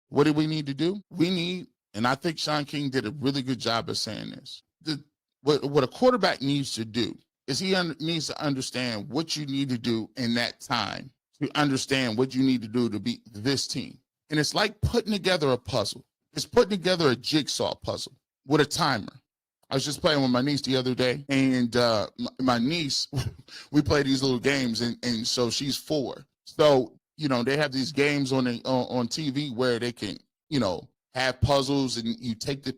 What do we need to do? We need, and I think Sean King did a really good job of saying this. What a quarterback needs to do is he needs to understand what you need to do in that time to understand what you need to do to beat this team. And it's like putting together a puzzle. It's putting together a jigsaw puzzle with a timer. I was just playing with my niece the other day, and my niece, we play these little games, and so she's 4. So, they have these games on TV where they can, have puzzles, and you take the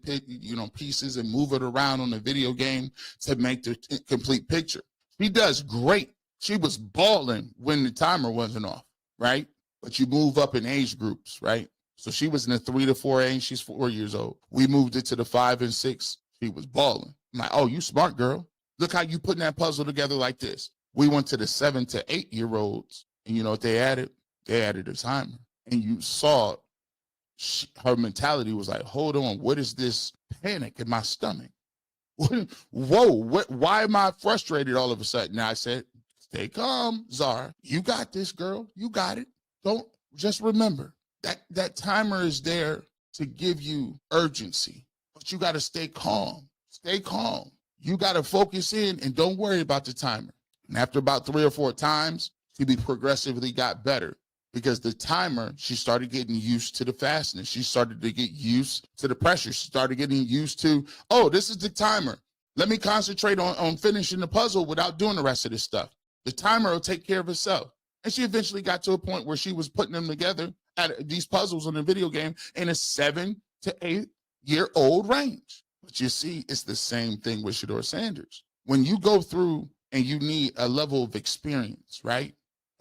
pieces and move it around on the video game to make the complete picture. She does great. She was balling when the timer wasn't off, right? But you move up in age groups, right? So she was in the 3 to 4 age. She's 4 years old. We moved it to the 5 and 6. She was balling. I'm like, oh, you smart, girl. Look how you putting that puzzle together like this. We went to the 7 to 8 year olds, and you know what they added? They added a timer. And you saw her mentality was like, hold on, what is this panic in my stomach? Whoa, why am I frustrated all of a sudden? Now I said, stay calm, Zara. You got this, girl. You got it. Don't just remember that timer is there to give you urgency, but you got to stay calm. Stay calm. You got to focus in and don't worry about the timer. And after about 3 or 4 times, she progressively got better. Because the timer, she started getting used to the fastness. She started to get used to the pressure. She started getting used to, oh, this is the timer. Let me concentrate on finishing the puzzle without doing the rest of this stuff. The timer will take care of itself. And she eventually got to a point where she was putting them together at these puzzles in the video game in a 7 to 8 year old range. But you see, it's the same thing with Shedeur Sanders. When you go through and you need a level of experience, right?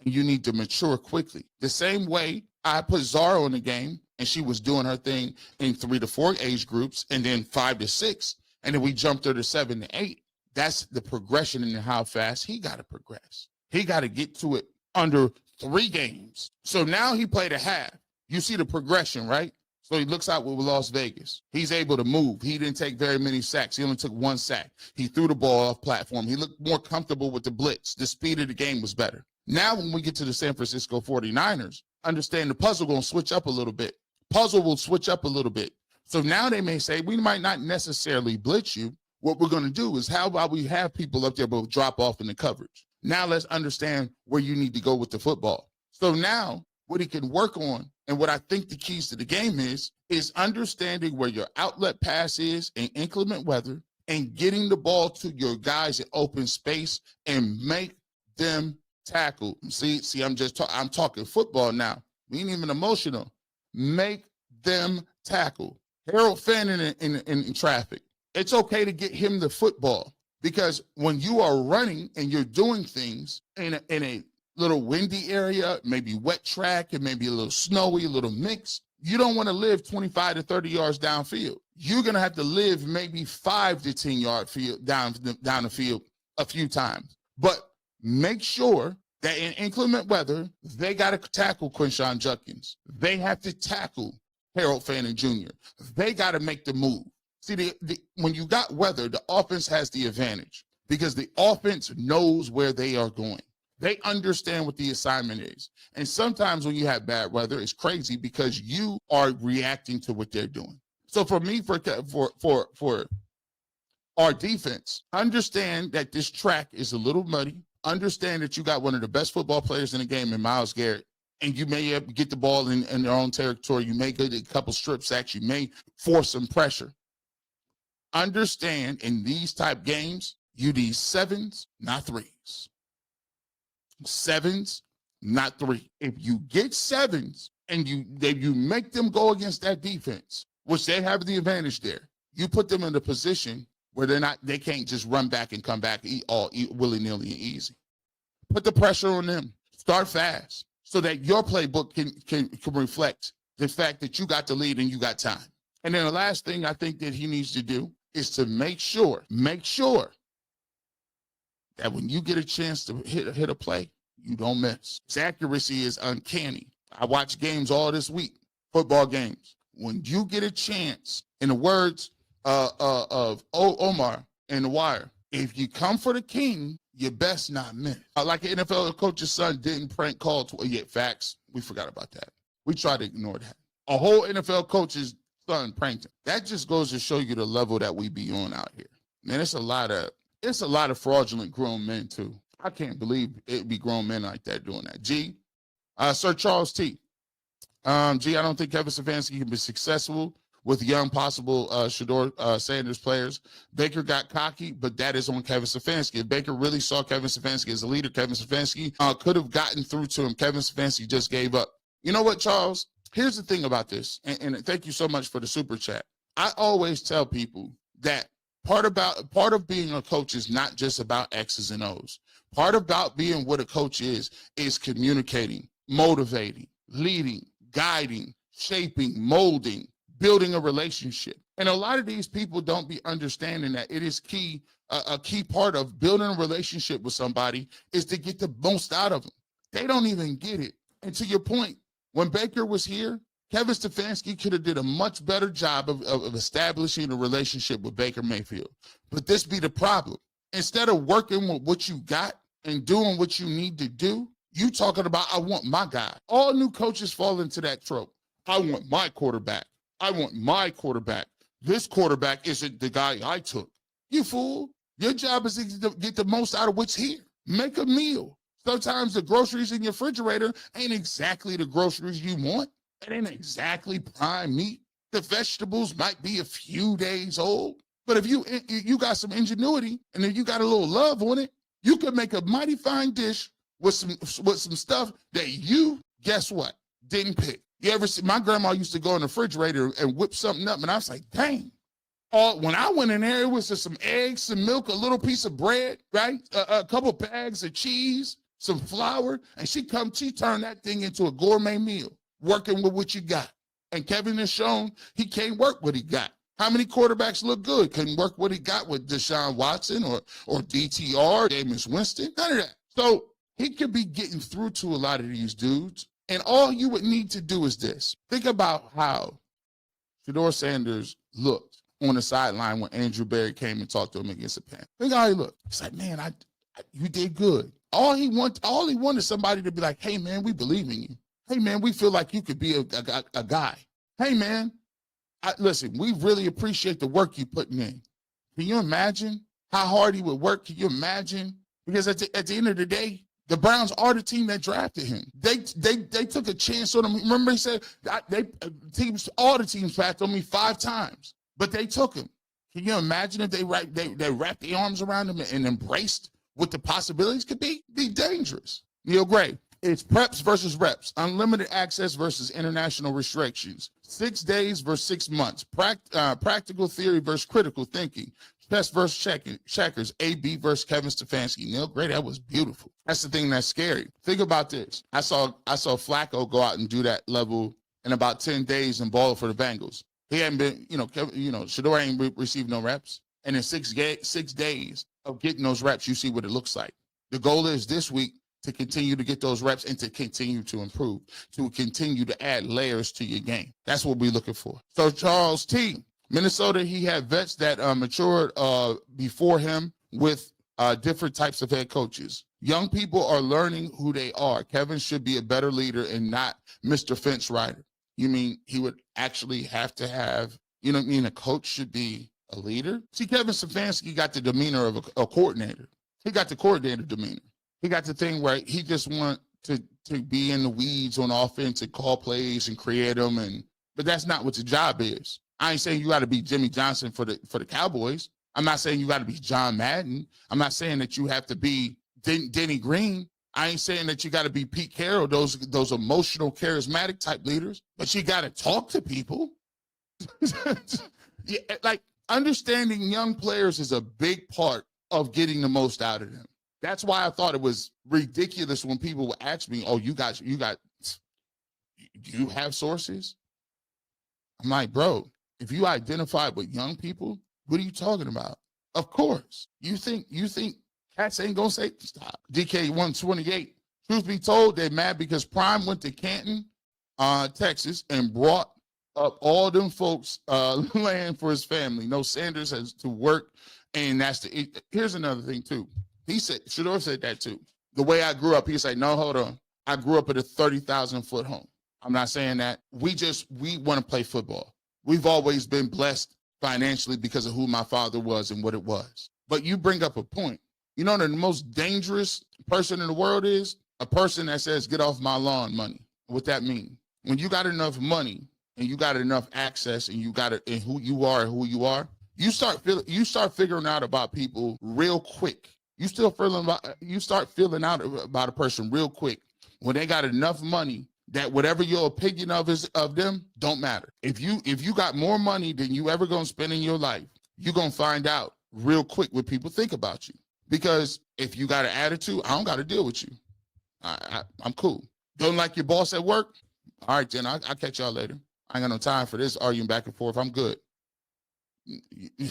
And you need to mature quickly. The same way I put Zara in the game and she was doing her thing in 3 to 4 age groups and then 5 to 6. And then we jumped her to 7 to 8. That's the progression in how fast he got to progress. He got to get to it under 3 games. So now he played a half. You see the progression, right? So he looks out with Las Vegas. He's able to move. He didn't take very many sacks. He only took 1 sack. He threw the ball off platform. He looked more comfortable with the blitz. The speed of the game was better. Now when we get to the San Francisco 49ers, understand the puzzle going to switch up a little bit. Puzzle will switch up a little bit. So now they may say, we might not necessarily blitz you. What we're going to do is how about we have people up there but drop off in the coverage. Now let's understand where you need to go with the football. So now what he can work on, and what I think the keys to the game is understanding where your outlet pass is in inclement weather and getting the ball to your guys in open space and make them tackle. See, I'm talking football now. We ain't even emotional. Make them tackle. Harold Fannin in traffic. It's okay to get him the football because when you are running and you're doing things in a little windy area, maybe wet track, and maybe a little snowy, a little mix, you don't want to live 25 to 30 yards downfield. You're going to have to live maybe 5 to 10 yard field down the field a few times. But make sure that in inclement weather, they got to tackle Quinshon Judkins. They have to tackle Harold Fannin Jr. They got to make the move. See, when you got weather, the offense has the advantage because the offense knows where they are going. They understand what the assignment is. And sometimes when you have bad weather, it's crazy because you are reacting to what they're doing. So for me, for our defense, understand that this track is a little muddy. Understand that you got one of the best football players in the game in Myles Garrett, and you may get the ball in their own territory. You may get a couple strip sacks. You may force some pressure. Understand in these type games, you need 7s, not 3s. 7s, not 3. If you get 7s and you make them go against that defense, which they have the advantage there, you put them in a position where they can't just run back and come back willy-nilly and easy. Put the pressure on them. Start fast so that your playbook can reflect the fact that you got the lead and you got time. And then the last thing I think that he needs to do is to make sure that when you get a chance to hit a play, you don't miss. His accuracy is uncanny. I watched games all this week, football games. When you get a chance, in the words of Omar in The Wire, if you come for the king, you best not miss. Like an NFL coach's son didn't prank call yet. Facts. We forgot about that. We tried to ignore that. A whole NFL coach's son pranked him. That just goes to show you the level that we be on out here. Man, it's a lot of fraudulent grown men too. I can't believe it'd be grown men like that doing that. Sir Charles T. I don't think Kevin Stefanski can be successful with young possible Shedeur Sanders players. Baker got cocky, but that is on Kevin Stefanski. If Baker really saw Kevin Stefanski as a leader, Kevin Stefanski could have gotten through to him. Kevin Stefanski just gave up. You know what, Charles? Here's the thing about this, and thank you so much for the super chat. I always tell people that part of being a coach is not just about X's and O's. Part about being what a coach is communicating, motivating, leading, guiding, shaping, molding, building a relationship. And a lot of these people don't be understanding that it is key. A key part of building a relationship with somebody is to get the most out of them. They don't even get it. And to your point, when Baker was here, Kevin Stefanski could have did a much better job of establishing a relationship with Baker Mayfield. But this be the problem. Instead of working with what you got and doing what you need to do, you talking about, I want my guy. All new coaches fall into that trope. I want my quarterback. I want my quarterback. This quarterback isn't the guy I took. You fool. Your job is to get the most out of what's here. Make a meal. Sometimes the groceries in your refrigerator ain't exactly the groceries you want. It ain't exactly prime meat. The vegetables might be a few days old. But if you got some ingenuity and if you got a little love on it, you could make a mighty fine dish with some stuff that you, guess what, didn't pick. You ever see, my grandma used to go in the refrigerator and whip something up, and I was like, dang. When I went in there, it was just some eggs, some milk, a little piece of bread, right? A couple bags of cheese, some flour, and she turned that thing into a gourmet meal, working with what you got. And Kevin has shown he can't work what he got. How many quarterbacks look good? Couldn't work what he got with Deshaun Watson or DTR, Jameis Winston, none of that. So he could be getting through to a lot of these dudes. And all you would need to do is this. Think about how Shedeur Sanders looked on the sideline when Andrew Berry came and talked to him against the Panthers. Think how he looked. He's like, man, you did good. All he wanted somebody to be like, hey, man, we believe in you. Hey, man, we feel like you could be a guy. Hey, man, listen, we really appreciate the work you're putting in. Can you imagine how hard he would work? Can you imagine? Because at the end of the day, the Browns are the team that drafted him. They took a chance on him. Remember, he said all the teams passed on me 5 times, but they took him. Can you imagine if they wrapped their arms around him and embraced what the possibilities could be? Be dangerous. Neil Gray. It's preps versus reps, unlimited access versus international restrictions, 6 days versus 6 months, practical theory versus critical thinking, chess versus checkers, AB versus Kevin Stefanski. Neil Gray, that was beautiful. That's the thing that's scary. Think about this. I saw Flacco go out and do that level in about 10 days and ball for the Bengals. He hadn't been, Shedeur ain't received no reps. And in 6 days of getting those reps, you see what it looks like. The goal is this week to continue to get those reps and to continue to improve, to continue to add layers to your game. That's what we're looking for. So Charles T., Minnesota, he had vets that matured before him with different types of head coaches. Young people are learning who they are. Kevin should be a better leader and not Mr. Fence Rider. You mean he would actually have to have, a coach should be a leader? See, Kevin Stefanski got the demeanor of a coordinator. He got the coordinator demeanor. He got the thing where he just want to be in the weeds on offense and call plays and create them, but that's not what the job is. I ain't saying you got to be Jimmy Johnson for the Cowboys. I'm not saying you got to be John Madden. I'm not saying that you have to be Denny Green. I ain't saying that you got to be Pete Carroll, those emotional, charismatic type leaders, but you got to talk to people. Yeah, like understanding young players is a big part of getting the most out of them. That's why I thought it was ridiculous when people would ask me, oh, do you have sources? I'm like, bro, if you identify with young people, what are you talking about? Of course. You think cats ain't gonna say stop. DK 128. Truth be told, they're mad because Prime went to Canton, Texas, and brought up all them folks land for his family. No, Sanders has to work, and here's another thing too. He said, Shedeur said that too. The way I grew up, he said, no, hold on. I grew up at a 30,000-foot home. I'm not saying that. We want to play football. We've always been blessed financially because of who my father was and what it was. But you bring up a point. You know, the most dangerous person in the world is a person that says, get off my lawn money. What that mean? When you got enough money and you got enough access and you got it and who you are, you start figuring out about people real quick. You start feeling out about a person real quick when they got enough money that whatever your opinion of them don't matter. If you got more money than you ever gonna spend in your life, you're gonna find out real quick what people think about you. Because if you got an attitude, I don't got to deal with you. I'm cool. Don't like your boss at work? All right, then I'll catch y'all later. I ain't got no time for this arguing back and forth. I'm good. You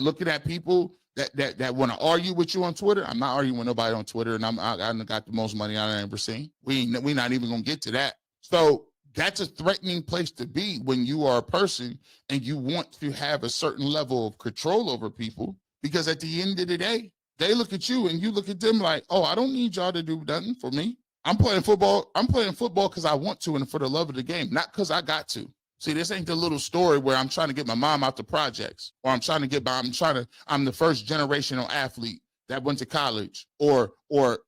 looking at people that want to argue with you on Twitter. I'm not arguing with nobody on Twitter, and I got the most money I've ever seen. We not even gonna get to that. So that's a threatening place to be when you are a person and you want to have a certain level of control over people. Because at the end of the day, they look at you and you look at them like, oh, I don't need y'all to do nothing for me. I'm playing football because I want to and for the love of the game, not because I got to. See, this ain't the little story where I'm trying to get my mom out the projects, or I'm the first generational athlete that went to college, or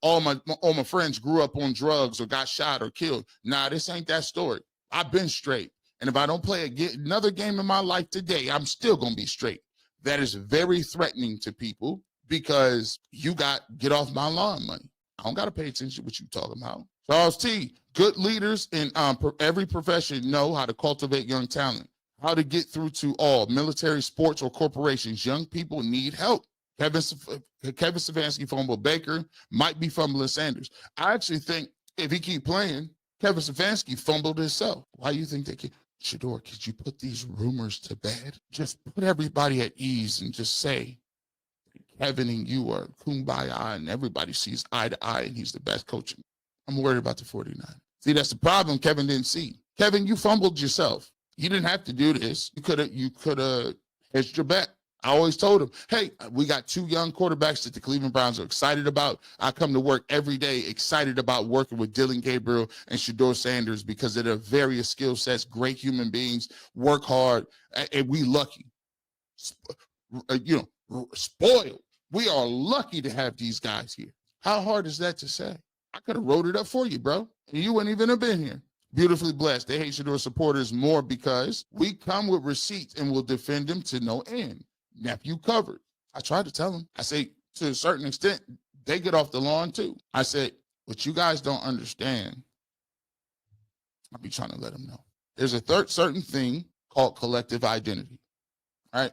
all my friends grew up on drugs or got shot or killed. Nah, this ain't that story. I've been straight. And if I don't play another game in my life today, I'm still going to be straight. That is very threatening to people because you got get off my lawn money. I don't got to pay attention to what you talking about. Charles T., good leaders in every profession know how to cultivate young talent, how to get through to all military, sports, or corporations. Young people need help. Kevin Stefanski fumbled Baker, might be fumbling Sanders. I actually think if he keep playing, Kevin Stefanski fumbled himself. Why do you think they can? Shedeur, could you put these rumors to bed? Just put everybody at ease and just say Kevin and you are kumbaya and everybody sees eye to eye and he's the best coach. I'm worried about the 49. See, that's the problem Kevin didn't see. Kevin, you fumbled yourself. You didn't have to do this. You could have hedged your bet. I always told him, hey, we got two young quarterbacks that the Cleveland Browns are excited about. I come to work every day excited about working with Dillon Gabriel and Shedeur Sanders because they're various skill sets, great human beings, work hard, and we lucky. Spoiled. We are lucky to have these guys here. How hard is that to say? I could have wrote it up for you, bro, and you wouldn't even have been here. Beautifully blessed. They hate Shedeur supporters more because we come with receipts and will defend them to no end. Nephew covered. I tried to tell him. I say, to a certain extent, they get off the lawn too. I said, what you guys don't understand, I'll be trying to let them know. There's a certain thing called collective identity, right?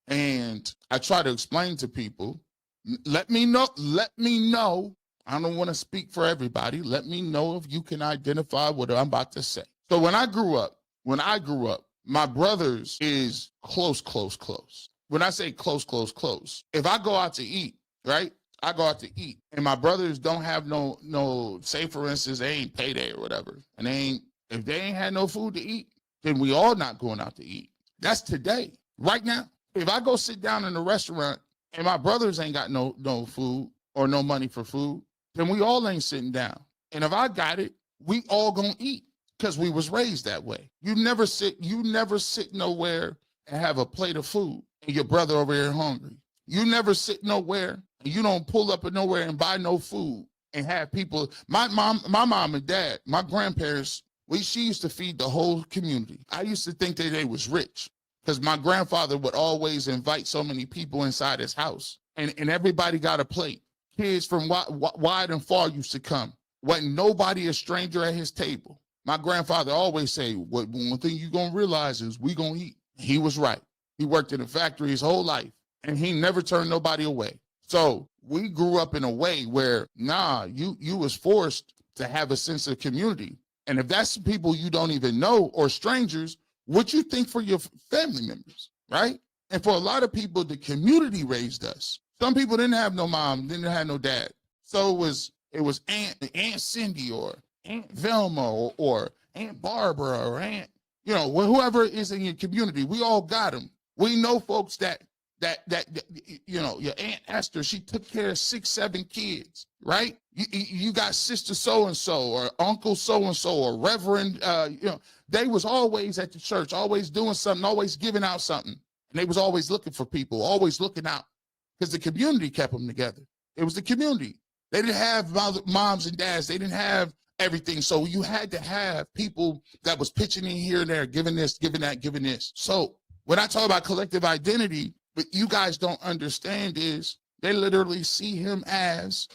And I try to explain to people, let me know. I don't want to speak for everybody. Let me know if you can identify what I'm about to say. So when I grew up, my brothers is close. When I say close, if I go out to eat, right? I go out to eat and my brothers don't have no, say for instance, they ain't payday or whatever. And if they ain't had no food to eat, then we all not going out to eat. That's today, right now. If I go sit down in a restaurant and my brothers ain't got no food or no money for food, then we all ain't sitting down. And if I got it, we all gonna eat because we was raised that way. You never sit nowhere and have a plate of food and your brother over here hungry. You never sit nowhere and you don't pull up at nowhere and buy no food and have people. My mom and dad, my grandparents, she used to feed the whole community. I used to think that they was rich because my grandfather would always invite so many people inside his house and everybody got a plate. Kids from wide and far used to come. Wasn't nobody a stranger at his table. My grandfather always say, one thing you're going to realize is we going to eat. He was right. He worked in a factory his whole life, and he never turned nobody away. So we grew up in a way where, you was forced to have a sense of community. And if that's people you don't even know or strangers, what you think for your family members, right? And for a lot of people, the community raised us. Some people didn't have no mom, didn't have no dad. So it was Aunt Cindy or Aunt Velma or Aunt Barbara or whoever is in your community. We all got them. We know folks that your Aunt Esther, she took care of 6, 7 kids, right? You got sister so-and-so or uncle so-and-so or reverend, they was always at the church, always doing something, always giving out something. And they was always looking for people, always looking out, because the community kept them together. It was the community. They didn't have moms and dads. They didn't have everything. So you had to have people that was pitching in here and there, giving this, giving that, giving this. So when I talk about collective identity, what you guys don't understand is they literally see him as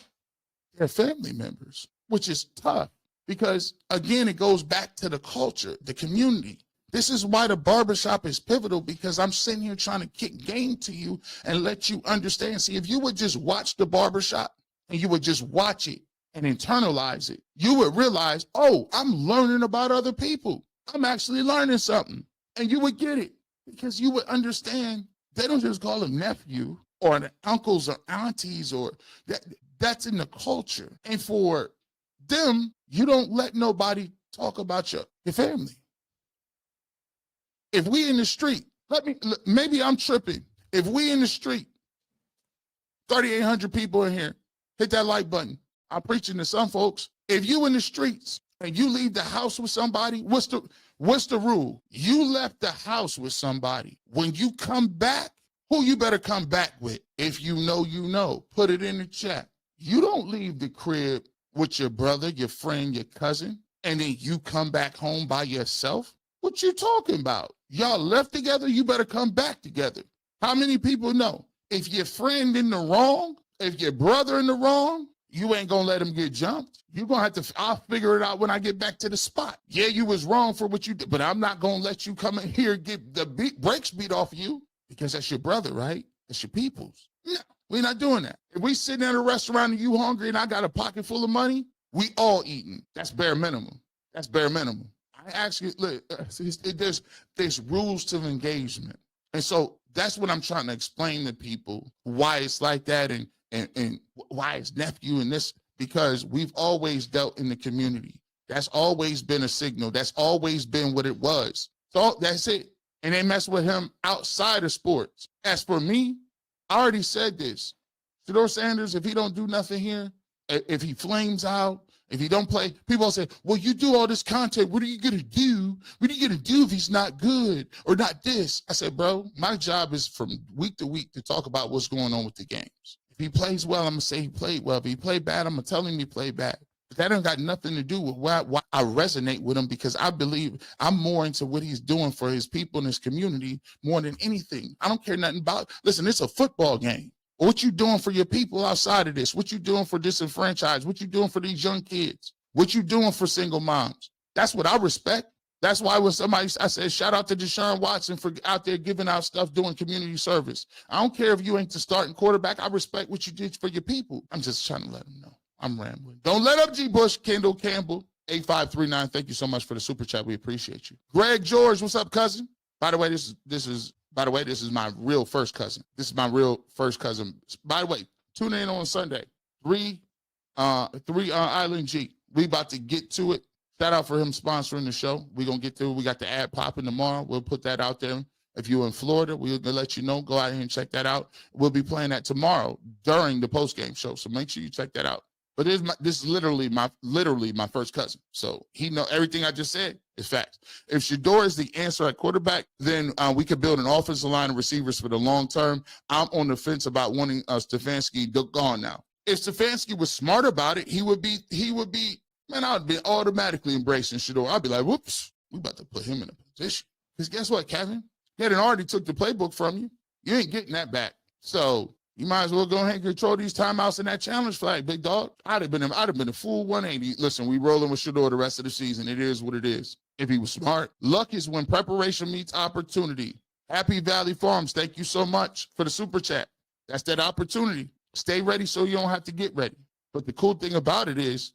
their family members, which is tough because, again, it goes back to the culture, the community. This is why the barbershop is pivotal, because I'm sitting here trying to kick game to you and let you understand. See, if you would just watch the barbershop and you would just watch it and internalize it, you would realize, oh, I'm learning about other people. I'm actually learning something. And you would get it because you would understand they don't just call them nephew or uncles or aunties, or that's in the culture. And for them, you don't let nobody talk about your family. If we in the street, maybe I'm tripping. If we in the street, 3,800 people in here, hit that like button. I'm preaching to some folks. If you in the streets and you leave the house with somebody, what's the rule? You left the house with somebody. When you come back, who you better come back with? If you know, put it in the chat. You don't leave the crib with your brother, your friend, your cousin, and then you come back home by yourself. What you talking about? Y'all left together, you better come back together. How many people know? If your friend in the wrong, if your brother in the wrong, you ain't gonna let him get jumped. You're gonna have to, I'll figure it out when I get back to the spot. Yeah, you was wrong for what you did, but I'm not gonna let you come in here and get the brakes beat off of you, because that's your brother, right? That's your people's. No, we're not doing that. If we sitting at a restaurant and you hungry and I got a pocket full of money, we all eating. That's bare minimum. That's bare minimum. I actually, look, there's rules to engagement. And so that's what I'm trying to explain to people, why it's like that and why it's nephew and this, because we've always dealt in the community. That's always been a signal. That's always been what it was. So that's it. And they mess with him outside of sports. As for me, I already said this. Shedeur Sanders, if he don't do nothing here, if he flames out, if he don't play, people say, well, you do all this content. What are you going to do? What are you going to do if he's not good or not this? I said, bro, my job is from week to week to talk about what's going on with the games. If he plays well, I'm going to say he played well. If he played bad, I'm going to tell him he played bad. But that ain't got nothing to do with why I resonate with him, because I believe I'm more into what he's doing for his people and his community more than anything. I don't care nothing about, listen, it's a football game. What you doing for your people outside of this? What you doing for disenfranchised? What you doing for these young kids? What you doing for single moms? That's what I respect. That's why when I said, shout out to Deshaun Watson for out there giving out stuff, doing community service. I don't care if you ain't the starting quarterback. I respect what you did for your people. I'm just trying to let them know. I'm rambling. Don't let up, G. Bush. Kendall Campbell, 8539. Thank you so much for the super chat. We appreciate you. Greg George, what's up, cousin? By the way, this is my real first cousin. This is my real first cousin. By the way, tune in on Sunday. 3 Island G. We about to get to it. Shout out for him sponsoring the show. We're going to get to it. We got the ad popping tomorrow. We'll put that out there. If you're in Florida, we're going to let you know. Go out here and check that out. We'll be playing that tomorrow during the post-game show. So make sure you check that out. But this is literally my first cousin. So he know everything I just said is facts. If Shedeur is the answer at quarterback, then we could build an offensive line of receivers for the long term. I'm on the fence about wanting Stefanski gone now. If Stefanski was smart about it, he would be, man, I would be automatically embracing Shedeur. I'd be like, whoops, we about to put him in a position. Because guess what, Kevin? He had already took the playbook from you. You ain't getting that back. So you might as well go ahead and control these timeouts and that challenge flag, big dog. I'd have been a full 180. Listen, we rolling with Shedeur the rest of the season. It is what it is. If he was smart. Luck is when preparation meets opportunity. Happy Valley Farms, thank you so much for the super chat. That's that opportunity. Stay ready so you don't have to get ready. But the cool thing about it is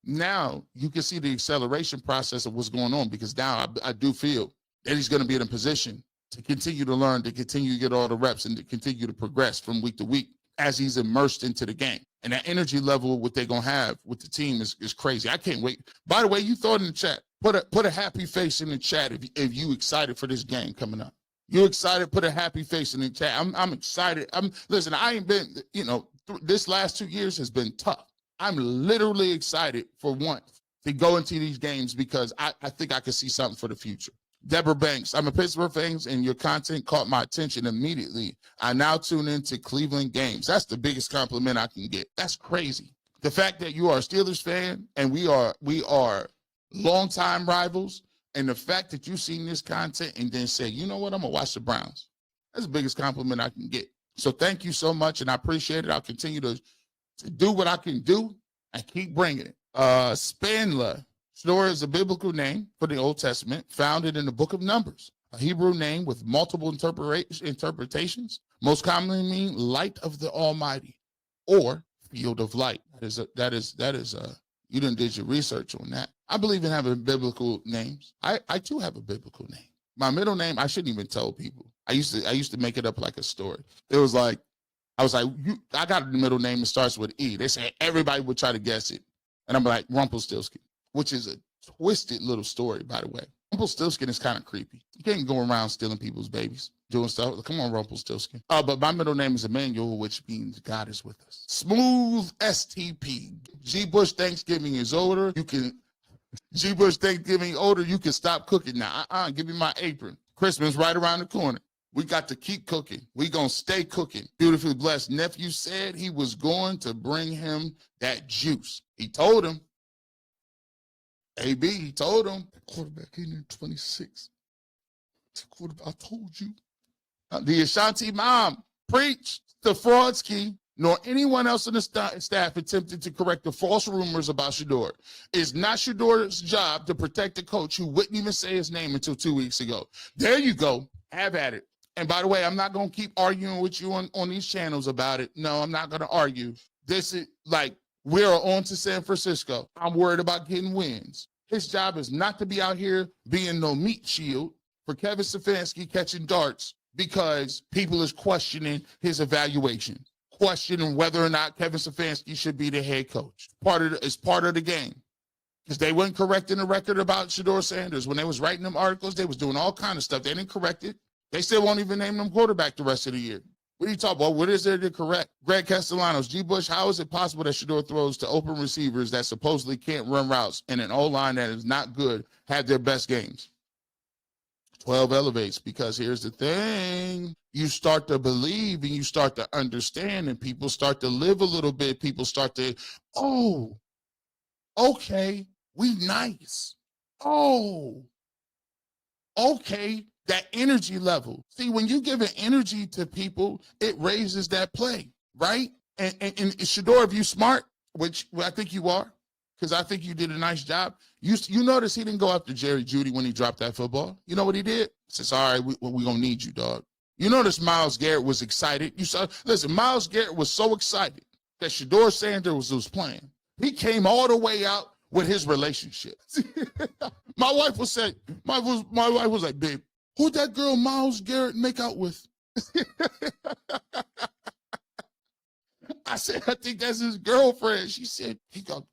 now you can see the acceleration process of what's going on, because now I do feel that he's going to be in a position to continue to learn, to continue to get all the reps, and to continue to progress from week to week as he's immersed into the game. And that energy level, what they're going to have with the team is crazy. I can't wait. By the way, you throw it in the chat. Put a happy face in the chat if you excited for this game coming up. You excited? Put a happy face in the chat. I'm excited. Listen, I ain't been, this last 2 years has been tough. I'm literally excited for once to go into these games because I think I can see something for the future. Deborah Banks, I'm a Pittsburgh fan and your content caught my attention immediately. I now tune into Cleveland games. That's the biggest compliment I can get. That's crazy. The fact that you are a Steelers fan and we are longtime rivals, and the fact that you've seen this content and then say, you know what, I'm going to watch the Browns. That's the biggest compliment I can get. So thank you so much, and I appreciate it. I'll continue to do what I can do and keep bringing it. Spanla. Shedeur is a biblical name for the Old Testament, founded in the book of Numbers, a Hebrew name with multiple interpretations, most commonly mean light of the Almighty or field of light. That is you done did your research on that. I believe in having biblical names. I too have a biblical name. My middle name, I shouldn't even tell people. I used to make it up like a story. It was like, I was like, I got a middle name that starts with E. They say everybody would try to guess it. And I'm like, Rumpelstiltskin, which is a twisted little story, by the way. Rumpelstiltskin is kind of creepy. You can't go around stealing people's babies, doing stuff. Come on, Rumpelstiltskin. But my middle name is Emmanuel, which means God is with us. Smooth STP. G. Bush Thanksgiving is older. You can stop cooking now. Give me my apron. Christmas right around the corner. We got to keep cooking. We gonna stay cooking. Beautifully blessed nephew said he was going to bring him that juice. He told him. AB, he told him. Quarterback in 26. I told you. The Ashanti mom preached the Fraudski, nor anyone else on the staff attempted to correct the false rumors about Shedeur. It's not Shedeur's job to protect the coach who wouldn't even say his name until 2 weeks ago. There you go. Have at it. And by the way, I'm not going to keep arguing with you on these channels about it. No, I'm not going to argue. This is like, we're on to San Francisco. I'm worried about getting wins. His job is not to be out here being no meat shield for Kevin Stefanski catching darts because people is questioning his evaluation, questioning whether or not Kevin Stefanski should be the head coach. It's part of the game. Because they weren't correcting the record about Shedeur Sanders. When they was writing them articles, they was doing all kind of stuff. They didn't correct it. They still won't even name them quarterback the rest of the year. What are you talking about? What is there to correct? Greg Castellanos, G. Bush, how is it possible that Shedeur throws to open receivers that supposedly can't run routes and an O-line that is not good have their best games? 12 elevates, because here's the thing. You start to believe and you start to understand and people start to live a little bit. People start to, oh, okay, we nice. Oh, okay. That energy level. See, when you give an energy to people, it raises that play, right? And Shedeur, if you smart, which I think you are, because I think you did a nice job. You notice he didn't go after Jerry Jeudy when he dropped that football. You know what he did? He says, all right, we going to need you, dog. You notice Myles Garrett was excited. Listen, Myles Garrett was so excited that Shedeur Sanders was playing. He came all the way out with his relationship. My wife was like, babe, who'd that girl Myles Garrett make out with? I said, I think that's his girlfriend. She said, he got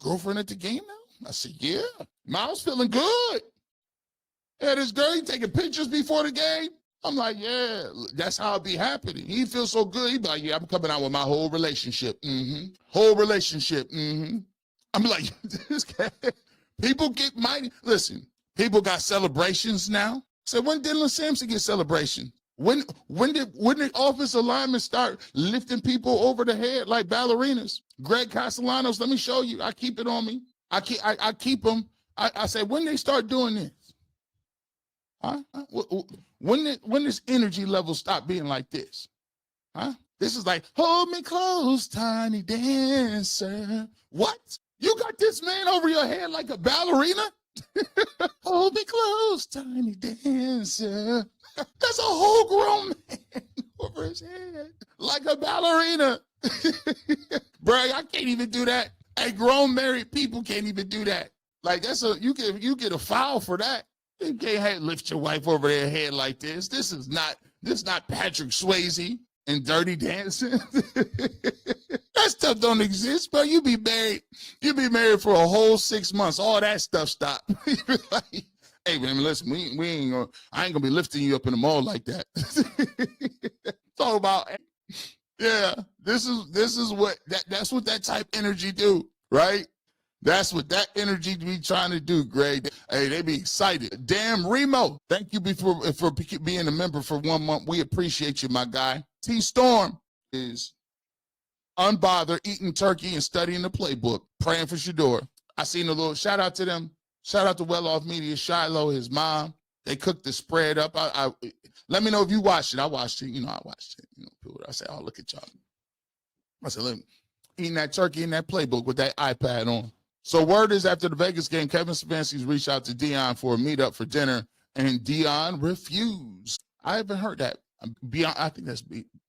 girlfriend at the game now? I said, yeah. Myles feeling good. Yeah, this girl, he taking pictures before the game. I'm like, yeah, that's how it be happening. He feels so good. He be like, yeah, I'm coming out with my whole relationship. Whole relationship. I'm like, this guy, people get mighty. Listen, people got celebrations now. So when did Dylan Sampson get celebration? When did offensive linemen start lifting people over the head like ballerinas? Greg Castellanos, let me show you. I keep it on me. I keep them. I say, when they start doing this? Huh? When this energy level stop being like this? Huh? This is like, hold me close, tiny dancer. What? You got this man over your head like a ballerina? Hold me close, tiny dancer. That's a whole grown man over his head like a ballerina. Bro, I can't even do that. Hey, grown married people can't even do that. Like you get a foul for that. You can't lift your wife over their head like this. This is not Patrick Swayze and Dirty Dancing. That stuff don't exist, bro. You be married for a whole 6 months. All that stuff stop. Like, Hey, man, listen, we ain't gonna, I ain't gonna be lifting you up in the mall like that. Talk about, yeah, this is what that's what that type energy do, right? That's what that energy be trying to do, Greg. Hey, they be excited. Damn, Remo, thank you for being a member for 1 month. We appreciate you, my guy. T Storm is unbothered, eating turkey and studying the playbook, praying for Shedeur. I seen a little shout out to them. Shout out to Well Off Media, Shiloh, his mom. They cooked the spread up. Let me know if you watched it. I watched it. I watched it. I said, oh, look at y'all. I said, look, eating that turkey in that playbook with that iPad on. So word is after the Vegas game, Kevin Stefanski's reached out to Dion for a meetup for dinner, and Dion refused. I haven't heard that. I think that's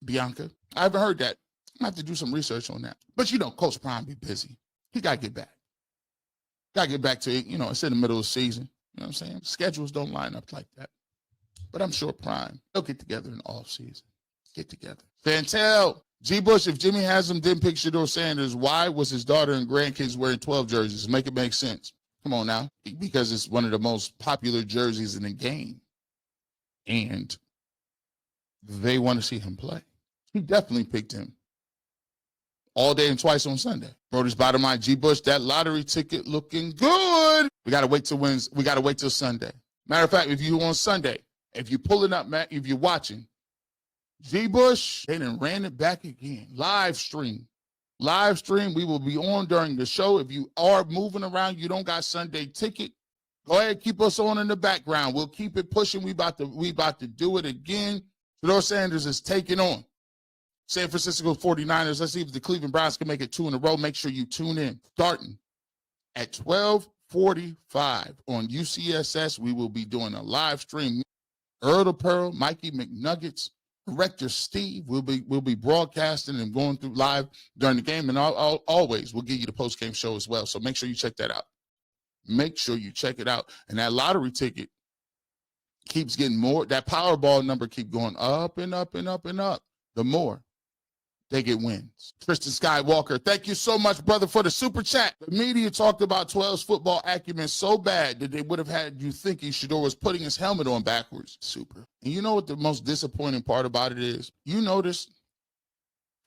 Bianca. I haven't heard that. I have to do some research on that. But, Coach Prime be busy. He got to get back. Got to get back to, it's in the middle of the season. You know what I'm saying? Schedules don't line up like that. But I'm sure Prime, they'll get together in the off season. Get together. Fantel, G. Bush, if Jimmy Haslam didn't pick Shedeur Sanders, why was his daughter and grandkids wearing 12 jerseys? Make it make sense. Come on now. Because it's one of the most popular jerseys in the game. And they want to see him play. He definitely picked him. All day and twice on Sunday. Brody's bottom line, G. Bush, that lottery ticket looking good. We got to wait till Wednesday. We got to wait till Sunday. Matter of fact, if you on Sunday, if you pulling up, Matt, if you're watching, G. Bush, they done ran it back again. Live stream. We will be on during the show. If you are moving around, you don't got Sunday ticket, go ahead, keep us on in the background. We'll keep it pushing. We about to do it again. Shedeur Sanders is taking on San Francisco 49ers. Let's see if the Cleveland Browns can make it 2 in a row. Make sure you tune in. Starting at 12:45 on UCSS, we will be doing a live stream. Earl the Pearl, Mikey McNuggets, Director Steve will be broadcasting and going through live during the game. And always we'll give you the post-game show as well. So make sure you check that out. Make sure you check it out. And that lottery ticket keeps getting more. That Powerball number keep going up and up and up and up. The more they get wins. Tristan Skywalker, thank you so much, brother, for the super chat. The media talked about 12's football acumen so bad that they would have had you thinking Shedeur was putting his helmet on backwards. Super. And you know what the most disappointing part about it is? You notice,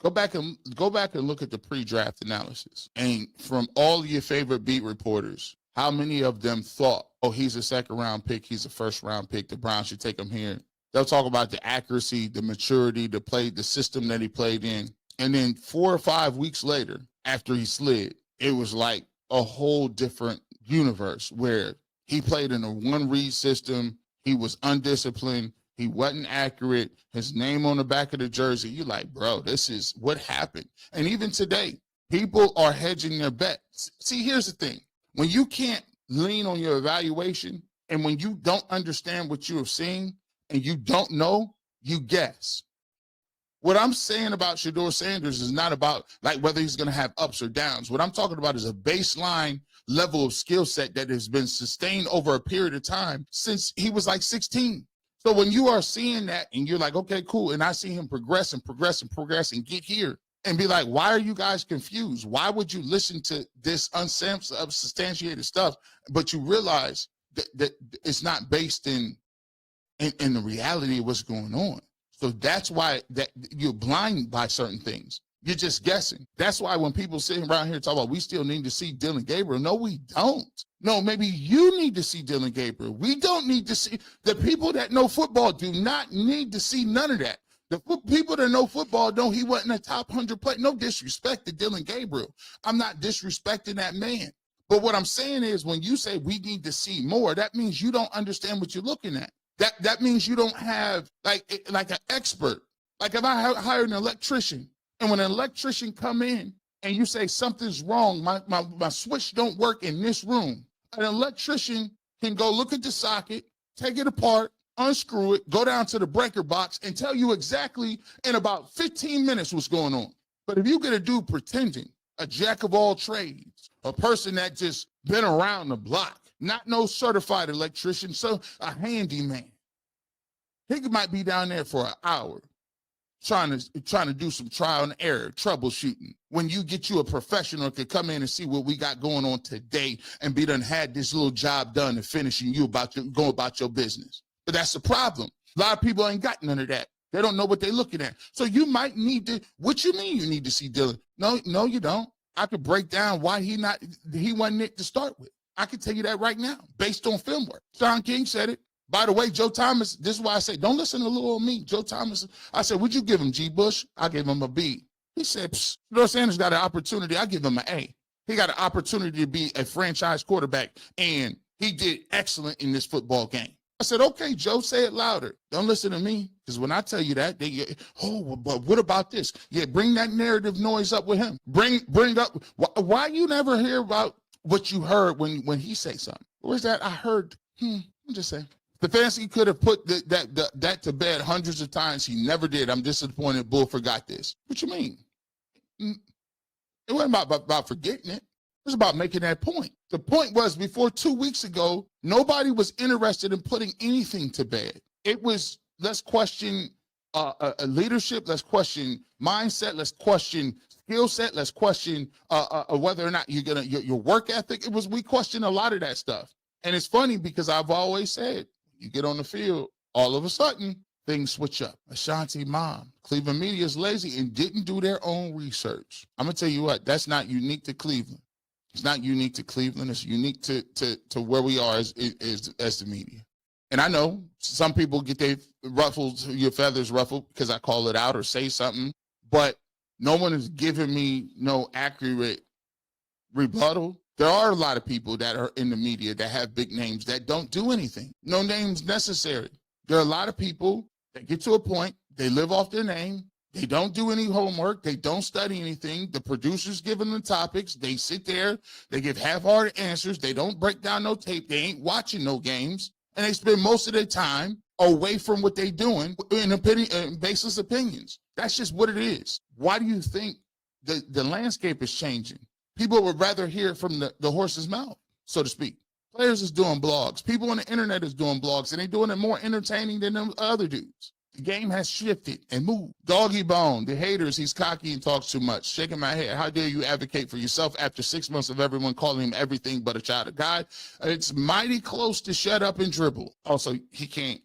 go back and look at the pre-draft analysis. And from all of your favorite beat reporters, how many of them thought, oh, he's a second-round pick, he's a first-round pick, the Browns should take him here. They'll talk about the accuracy, the maturity, the system that he played in. And then 4 or 5 weeks later, after he slid, it was like a whole different universe where he played in a one-read system. He was undisciplined. He wasn't accurate. His name on the back of the jersey. You're like, bro, this is what happened. And even today, people are hedging their bets. See, here's the thing. When you can't lean on your evaluation and when you don't understand what you have seen, and you don't know, you guess. What I'm saying about Shedeur Sanders is not about like whether he's going to have ups or downs. What I'm talking about is a baseline level of skill set that has been sustained over a period of time since he was like 16. So when you are seeing that and you're like, okay, cool, and I see him progress and get here and be like, why are you guys confused? Why would you listen to this unsubstantiated stuff, but you realize that it's not based in the reality of what's going on. So that's why that you're blind by certain things. You're just guessing. That's why when people sitting around here talk about we still need to see Dillon Gabriel. No, we don't. No, maybe you need to see Dillon Gabriel. We don't need to see. The people that know football do not need to see none of that. The people that know football know he wasn't a top 100 player. No disrespect to Dillon Gabriel. I'm not disrespecting that man. But what I'm saying is when you say we need to see more, that means you don't understand what you're looking at. That means you don't have like an expert. Like if I hire an electrician and when an electrician come in and you say something's wrong, my switch don't work in this room, an electrician can go look at the socket, take it apart, unscrew it, go down to the breaker box and tell you exactly in about 15 minutes what's going on. But if you get a dude pretending, a jack of all trades, a person that just been around the block, not no certified electrician, so a handyman. He might be down there for an hour trying to do some trial and error, troubleshooting when you get you a professional that could come in and see what we got going on today and be done had this little job done and finishing you go about your business. But that's the problem. A lot of people ain't got none of that. They don't know what they're looking at. So you might need to, what you mean you need to see Dylan? No, you don't. I could break down why he wasn't it to start with. I can tell you that right now, based on film work. Sean King said it. By the way, Joe Thomas, this is why I say, don't listen to little old me. Joe Thomas, I said, would you give him G. Bush? I gave him a B. He said, Shedeur Sanders got an opportunity. I give him an A. He got an opportunity to be a franchise quarterback, and he did excellent in this football game. I said, okay, Joe, say it louder. Don't listen to me, because when I tell you that, but what about this? Yeah, bring that narrative noise up with him. Bring up, why you never hear about what you heard when he say something? Where's that? I heard, I'm just saying. Stefanski could have put that to bed hundreds of times. He never did. I'm disappointed Bull forgot this. What you mean? It wasn't about forgetting it. It was about making that point. The point was, before 2 weeks ago, nobody was interested in putting anything to bed. It was, let's question leadership, let's question mindset, let's question skill set, let's question whether or not your work ethic. We questioned a lot of that stuff. And it's funny because I've always said, you get on the field, all of a sudden, things switch up. Ashanti mom, Cleveland media is lazy and didn't do their own research. I'm going to tell you what, that's not unique to Cleveland. It's not unique to Cleveland. It's unique to where we are as the media. And I know some people get your feathers ruffled because I call it out or say something, but no one is giving me no accurate rebuttal. There are a lot of people that are in the media that have big names that don't do anything. No names necessary. There are a lot of people that get to a point, they live off their name, they don't do any homework, they don't study anything. The producers give them the topics, they sit there, they give half-hearted answers, they don't break down no tape, they ain't watching no games, and they spend most of their time away from what they're doing in baseless opinions. That's just what it is. Why do you think the landscape is changing? People would rather hear from the horse's mouth, so to speak. Players is doing blogs. People on the internet is doing blogs, and they're doing it more entertaining than them other dudes. The game has shifted and moved. Doggy Bone, the haters, he's cocky and talks too much. Shaking my head. How dare you advocate for yourself after 6 months of everyone calling him everything but a child of God? It's mighty close to shut up and dribble. Also, he can't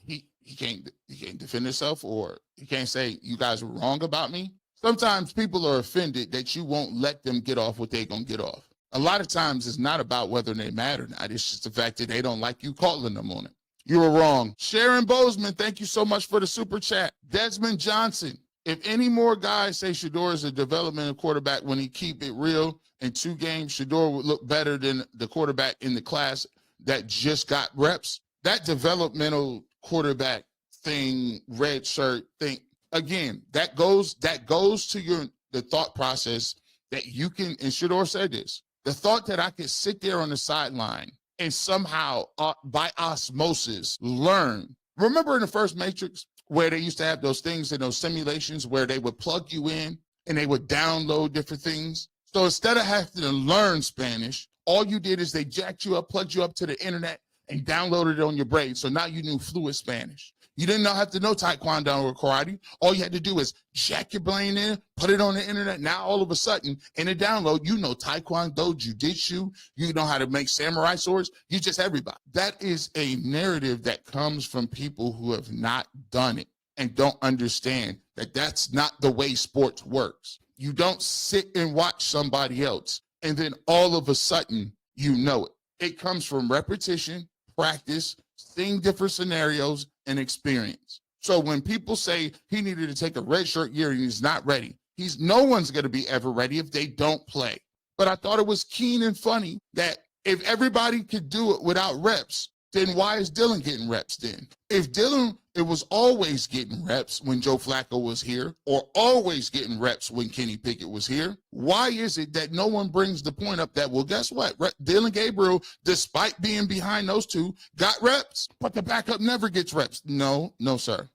defend himself, or he can't say you guys were wrong about me. Sometimes people are offended that you won't let them get off what they're going to get off. A lot of times it's not about whether they matter or not. It's just the fact that they don't like you calling them on it. You were wrong. Sharon Bozeman, thank you so much for the super chat. Desmond Johnson, if any more guys say Shedeur is a developmental quarterback when he keep it real, in 2 games, Shedeur would look better than the quarterback in the class that just got reps. That developmental quarterback thing, red shirt thing, again, that goes to the thought process that you can, and Shedeur said this, the thought that I could sit there on the sideline and somehow, by osmosis, learn. Remember in the first Matrix where they used to have those things in those simulations where they would plug you in and they would download different things? So instead of having to learn Spanish, all you did is they jacked you up, plugged you up to the internet, and downloaded it on your brain. So now you knew fluid Spanish. You didn't have to know Taekwondo or karate. All you had to do is jack your brain in, put it on the internet. Now, all of a sudden, in a download, you know Taekwondo, Jiu-Jitsu, you know how to make samurai swords. You just everybody. That is a narrative that comes from people who have not done it and don't understand that that's not the way sports works. You don't sit and watch somebody else, and then all of a sudden, you know it. It comes from repetition, practice, seeing different scenarios, and experience. So when people say he needed to take a red shirt year and he's not ready, no one's going to be ever ready if they don't play. But I thought it was keen and funny that if everybody could do it without reps, then why is Dylan getting reps then? If Dylan, it was always getting reps when Joe Flacco was here, or always getting reps when Kenny Pickett was here, why is it that no one brings the point up that, well, guess what? Dylan Gabriel, despite being behind those two, got reps, but the backup never gets reps. No, sir.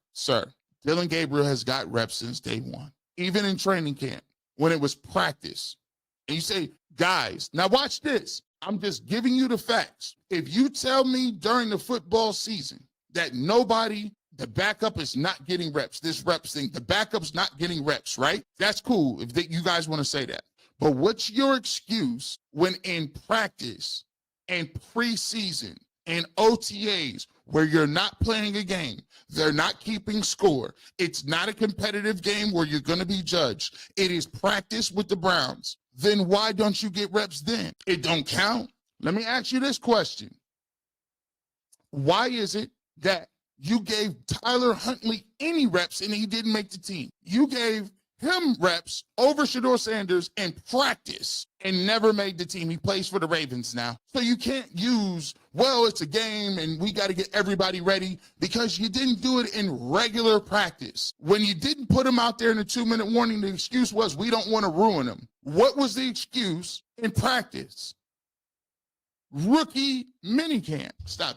Dylan Gabriel has got reps since day one, even in training camp when it was practice. And you say, guys, now watch this. I'm just giving you the facts. If you tell me during the football season that nobody the backup is not getting reps. This reps thing, the backup's not getting reps, right? That's cool if you guys want to say that. But what's your excuse when in practice and preseason and OTAs where you're not playing a game, they're not keeping score, it's not a competitive game where you're going to be judged, it is practice with the Browns, then why don't you get reps then? It don't count. Let me ask you this question. Why is it that you gave Tyler Huntley any reps and he didn't make the team? You gave him reps over Shedeur Sanders in practice and never made the team. He plays for the Ravens now. So you can't use, well, it's a game and we got to get everybody ready, because you didn't do it in regular practice. When you didn't put him out there in a 2-minute warning, the excuse was we don't want to ruin him. What was the excuse in practice? Rookie minicamp. Stop.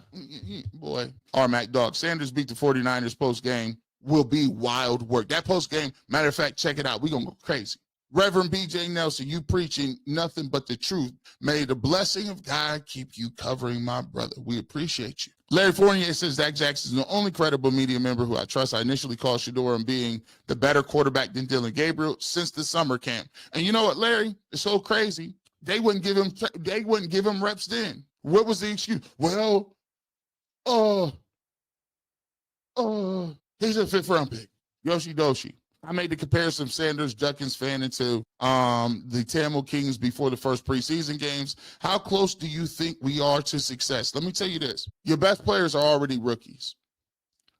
Boy, R-Mac Dog. Sanders beat the 49ers post-game. Will be wild work. That post-game, matter of fact, check it out. We're going to go crazy. Reverend B.J. Nelson, you preaching nothing but the truth. May the blessing of God keep you covering my brother. We appreciate you. Larry Fournier says Zach Jackson is the only credible media member who I trust. I initially called Shedeur on being the better quarterback than Dylan Gabriel since the summer camp. And you know what, Larry? It's so crazy. They wouldn't give him reps then. What was the excuse? Well, he's a 5th round pick. Yoshi Doshi. I made the comparison of Sanders, Judkins fan into the Tamil Kings before the first preseason games. How close do you think we are to success? Let me tell you this. Your best players are already rookies.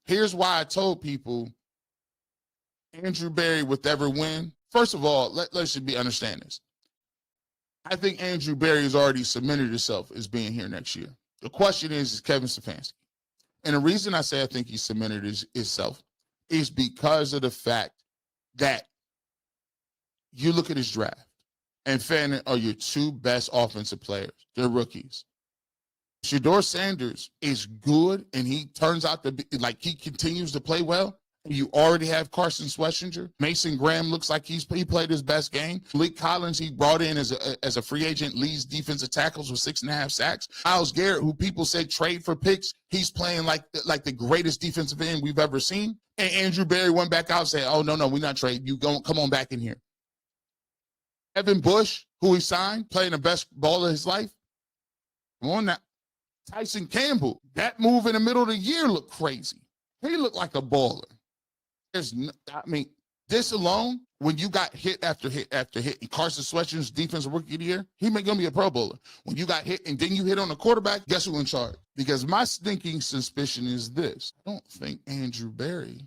Here's why I told people Andrew Berry would ever win. First of all, let's understand this. I think Andrew Berry has already cemented himself as being here next year. The question is Kevin Stefanski. And the reason I say I think he's cemented himself is because of the fact that you look at his draft, and Fannin are your 2 best offensive players. They're rookies. Shedeur Sanders is good, and he turns out to be, like, he continues to play well. You already have Carson Schwetzinger. Mason Graham looks like he played his best game. Malik Collins, he brought in as a free agent, leads defensive tackles with 6.5 sacks. Myles Garrett, who people said trade for picks, he's playing like the greatest defensive end we've ever seen. And Andrew Berry went back out and said, oh, no, we're not trading. You come on back in here. Evan Bush, who he signed, playing the best ball of his life. Come on now. Tyson Campbell, that move in the middle of the year looked crazy. He looked like a baller. This alone, when you got hit after hit after hit, and Carson Schwetzinger's defensive rookie of the year, he may gonna be a Pro Bowler. When you got hit and then you hit on the quarterback, guess who in charge? Because my stinking suspicion is this: I don't think Andrew Berry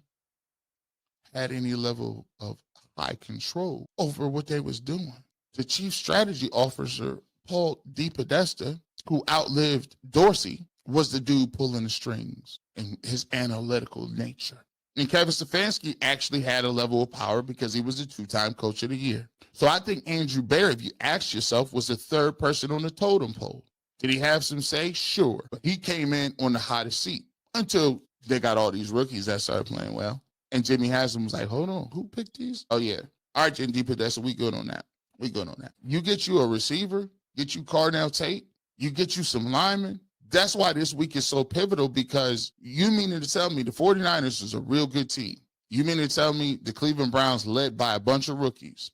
had any level of high control over what they was doing. The chief strategy officer, Paul DePodesta, who outlived Dorsey, was the dude pulling the strings in his analytical nature. And Kevin Stefanski actually had a level of power because he was a 2-time coach of the year. So I think Andrew Berry, if you ask yourself, was the 3rd person on the totem pole. Did he have some say? Sure. But he came in on the hottest seat until they got all these rookies that started playing well. And Jimmy Haslam was like, hold on, who picked these? Oh, yeah. All right, Jim DePodesta, we good on that. We good on that. You get you a receiver, get you Cardell Tate, you get you some linemen. That's why this week is so pivotal, because you meaning to tell me the 49ers is a real good team. You mean to tell me the Cleveland Browns, led by a bunch of rookies,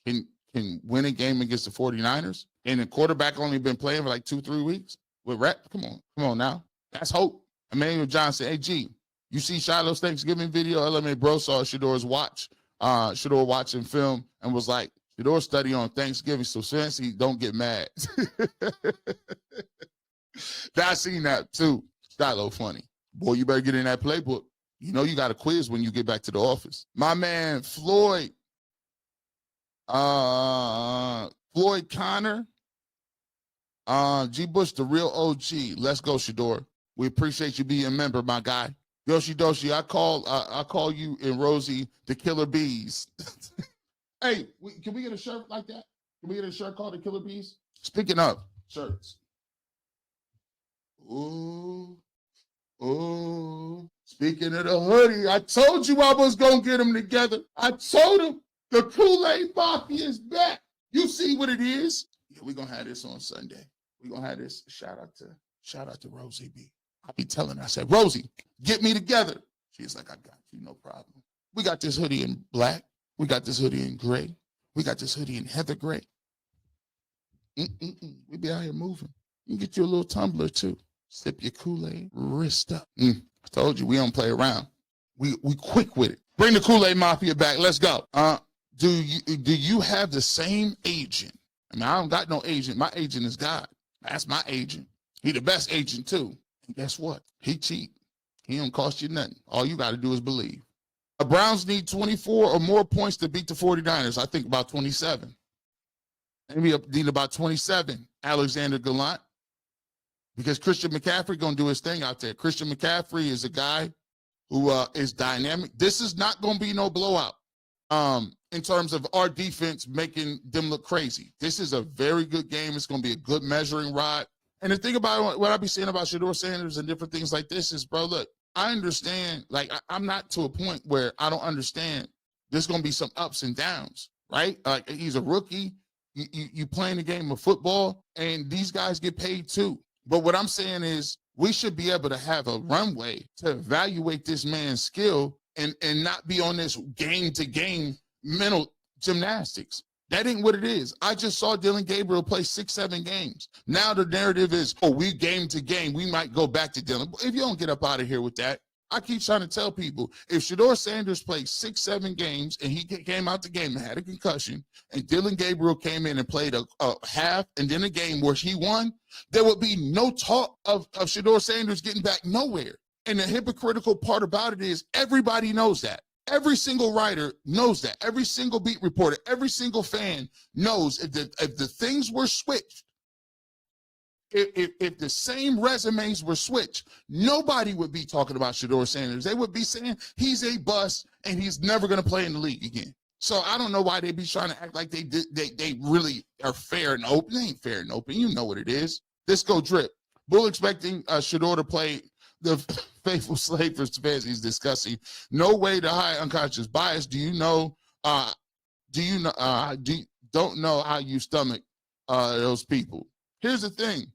can win a game against the 49ers? And the quarterback only been playing for like 2-3 weeks with rep? Come on now. That's hope. Emmanuel Johnson, hey, G, you see Shiloh's Thanksgiving video? LMA Bro saw Shedeur's Shedeur watching film and was like, Shedeur study on Thanksgiving, so Fancy don't get mad. I seen that too. Shiloh funny. Boy, you better get in that playbook. You know you got a quiz when you get back to the office. My man Floyd Connor, G. Bush, the real OG. Let's go, Shedeur. We appreciate you being a member, my guy. Yoshi Doshi, I call you and Rosie the Killer Bees. Hey, can we get a shirt like that? Can we get a shirt called the Killer Bees? Speaking of shirts. Ooh. Speaking of the hoodie, I told you I was going to get them together. I told them the Kool-Aid Mafia is back. You see what it is? Yeah, we're going to have this on Sunday. We're going to have this. Shout out to Rosie B. I be telling her, I said, Rosie, get me together. She's like, I got you, no problem. We got this hoodie in black. We got this hoodie in gray. We got this hoodie in heather gray. We be out here moving. You can get you a little tumbler too. Sip your Kool-Aid, wrist up. I told you, we don't play around. We quick with it. Bring the Kool-Aid Mafia back. Let's go. Do you have the same agent? I mean, I don't got no agent. My agent is God. That's my agent. He the best agent too. And guess what? He cheap. He don't cost you nothing. All you got to do is believe. The Browns need 24 or more points to beat the 49ers. I think about 27. Maybe need about 27. Alexander Gallant. Because Christian McCaffrey going to do his thing out there. Christian McCaffrey is a guy who is dynamic. This is not going to be no blowout in terms of our defense making them look crazy. This is a very good game. It's going to be a good measuring rod. And the thing about what I be saying about Shedeur Sanders and different things like this is, bro, look, I understand. Like, I'm not to a point where I don't understand. There's going to be some ups and downs, right? Like, he's a rookie. You playing the game of football, and these guys get paid too. But what I'm saying is we should be able to have a runway to evaluate this man's skill and not be on this game-to-game mental gymnastics. That ain't what it is. I just saw Dylan Gabriel play 6-7 games. Now the narrative is, oh, we game to game. We might go back to Dylan. If you don't get up out of here with that, I keep trying to tell people, if Shedeur Sanders played 6-7 games and he came out the game and had a concussion, and Dylan Gabriel came in and played a half and then a game where he won, there would be no talk of Shedeur Sanders getting back nowhere. And the hypocritical part about it is everybody knows that. Every single writer knows that. Every single beat reporter, every single fan knows if the things were switched, if the same resumes were switched, nobody would be talking about Shedeur Sanders. They would be saying he's a bust and he's never going to play in the league again. So I don't know why they be trying to act like they really are fair and open. They ain't fair and open. You know what it is. This go drip. Bull expecting Shedeur to play the faithful slave for fans. He's discussing no way to hide unconscious bias. Don't know how you stomach those people. Here's the thing.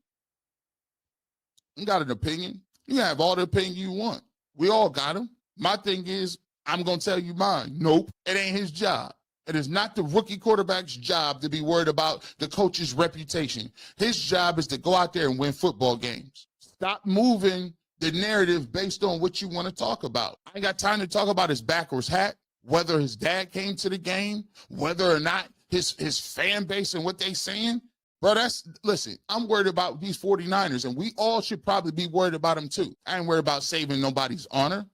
You got an opinion. You can have all the opinion you want. We all got them. My thing is, I'm going to tell you mine. Nope, it ain't his job. It is not the rookie quarterback's job to be worried about the coach's reputation. His job is to go out there and win football games. Stop moving the narrative based on what you want to talk about. I ain't got time to talk about his backwards hat, whether his dad came to the game, whether or not his fan base and what they saying. Bro, listen, I'm worried about these 49ers, and we all should probably be worried about them too. I ain't worried about saving nobody's honor.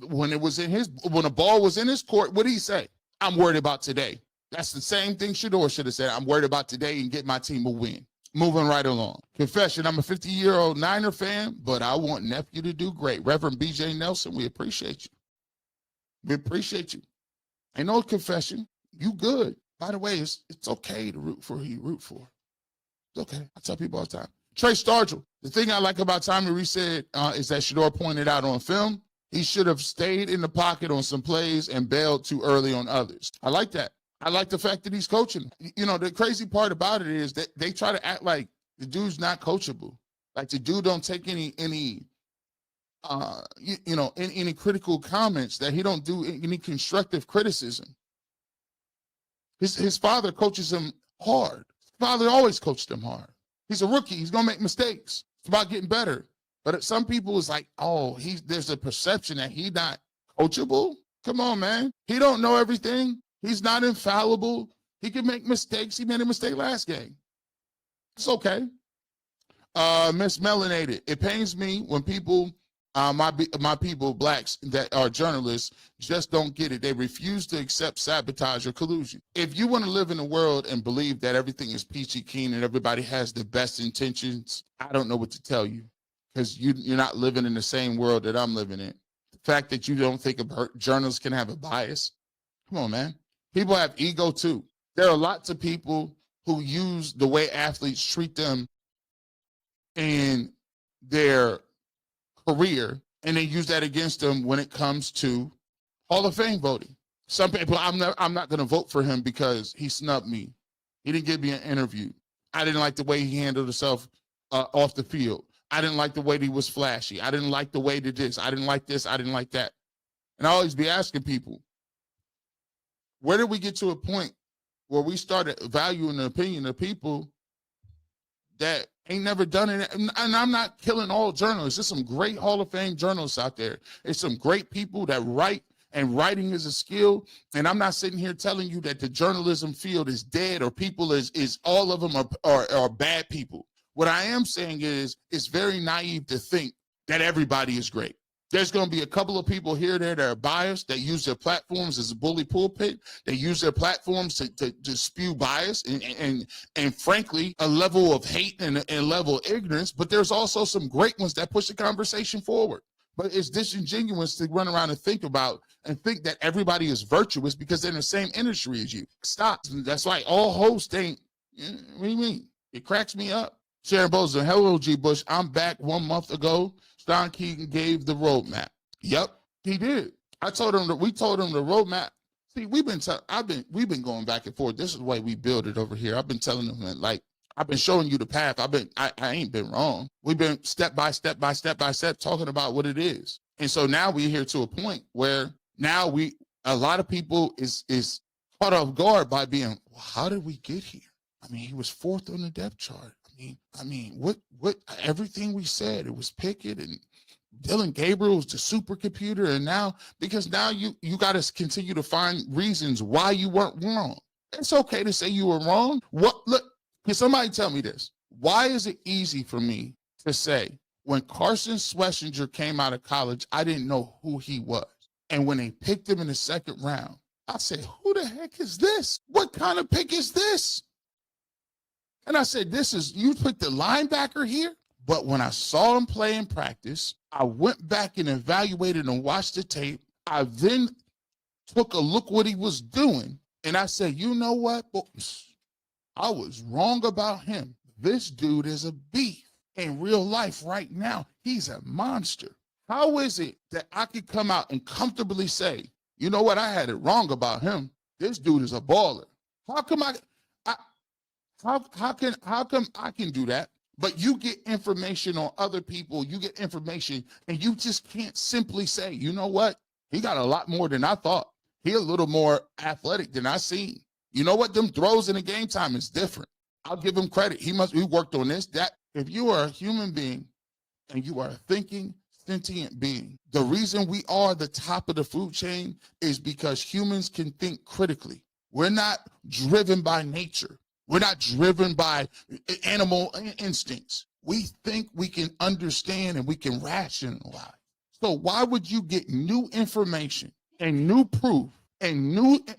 When the ball was in his court, what did he say? I'm worried about today. That's the same thing Shedeur should have said. I'm worried about today and get my team a win. Moving right along. Confession, I'm a 50-year-old Niner fan, but I want nephew to do great. Reverend B.J. Nelson, we appreciate you. We appreciate you. Ain't no confession. You good. By the way, it's okay to root for who you root for. It's okay. I tell people all the time. Trey Stargell, the thing I like about Tommy Rees said is that Shedeur pointed out on film, he should have stayed in the pocket on some plays and bailed too early on others. I like that. I like the fact that he's coaching. You know, the crazy part about it is that they try to act like the dude's not coachable. Like the dude don't take any critical comments, that he don't do any constructive criticism. His father coaches him hard. His father always coached him hard. He's a rookie. He's going to make mistakes. It's about getting better. But some people is like, oh, there's a perception that he's not coachable. Come on, man. He don't know everything. He's not infallible. He can make mistakes. He made a mistake last game. It's okay. Miss Melanated. It pains me when people, my people, blacks that are journalists, just don't get it. They refuse to accept sabotage or collusion. If you want to live in a world and believe that everything is peachy keen and everybody has the best intentions, I don't know what to tell you, because you're not living in the same world that I'm living in. The fact that you don't think journalists can have a bias, come on, man. People have ego too. There are lots of people who use the way athletes treat them in their career, and they use that against them when it comes to Hall of Fame voting. Some people, I'm not going to vote for him because he snubbed me. He didn't give me an interview. I didn't like the way he handled himself off the field. I didn't like the way he was flashy. I didn't like the way he did this. I didn't like this. I didn't like that. And I always be asking people, where did we get to a point where we started valuing the opinion of people that ain't never done it? And I'm not killing all journalists. There's some great Hall of Fame journalists out there. There's some great people that write, and writing is a skill. And I'm not sitting here telling you that the journalism field is dead or people is all of them are bad people. What I am saying is it's very naive to think that everybody is great. There's going to be a couple of people here and there that are biased, that use their platforms as a bully pulpit. They use their platforms to spew bias and frankly, a level of hate and a level of ignorance. But there's also some great ones that push the conversation forward. But it's disingenuous to run around and think that everybody is virtuous because they're in the same industry as you. Stop. That's why all hosts ain't, what do you mean? It cracks me up. Sharon Bozer, hello, G. Bush. I'm back 1 month ago. Sean King gave the roadmap. Yep, he did. We told him the roadmap. See, we've been going back and forth. This is the way we build it over here. I've been telling them that, like, I've been showing you the path. I ain't been wrong. We've been step by step talking about what it is. And so now we're here to a point where now a lot of people is caught off guard by being, well, how did we get here? I mean, he was 4th on the depth chart. I mean, what everything we said, it was Pickett and Dylan Gabriel was the supercomputer. And now, because now you got to continue to find reasons why you weren't wrong. It's okay to say you were wrong. Look, can somebody tell me this? Why is it easy for me to say when Carson Schlesinger came out of college, I didn't know who he was. And when they picked him in the 2nd round, I said, who the heck is this? What kind of pick is this? And I said, you put the linebacker here? But when I saw him play in practice, I went back and evaluated and watched the tape. I then took a look what he was doing. And I said, you know what? I was wrong about him. This dude is a beast. In real life right now, he's a monster. How is it that I could come out and comfortably say, you know what? I had it wrong about him. This dude is a baller. How come how come I can do that? But you get information on other people, you get information, and you just can't simply say, you know what? He got a lot more than I thought. He a little more athletic than I seen. You know what? Them throws in the game time is different. I'll give him credit. He worked on this, that. If you are a human being and you are a thinking, sentient being, the reason we are the top of the food chain is because humans can think critically. We're not driven by nature. We're not driven by animal instincts. We think we can understand and we can rationalize. So why would you get new information and new proof and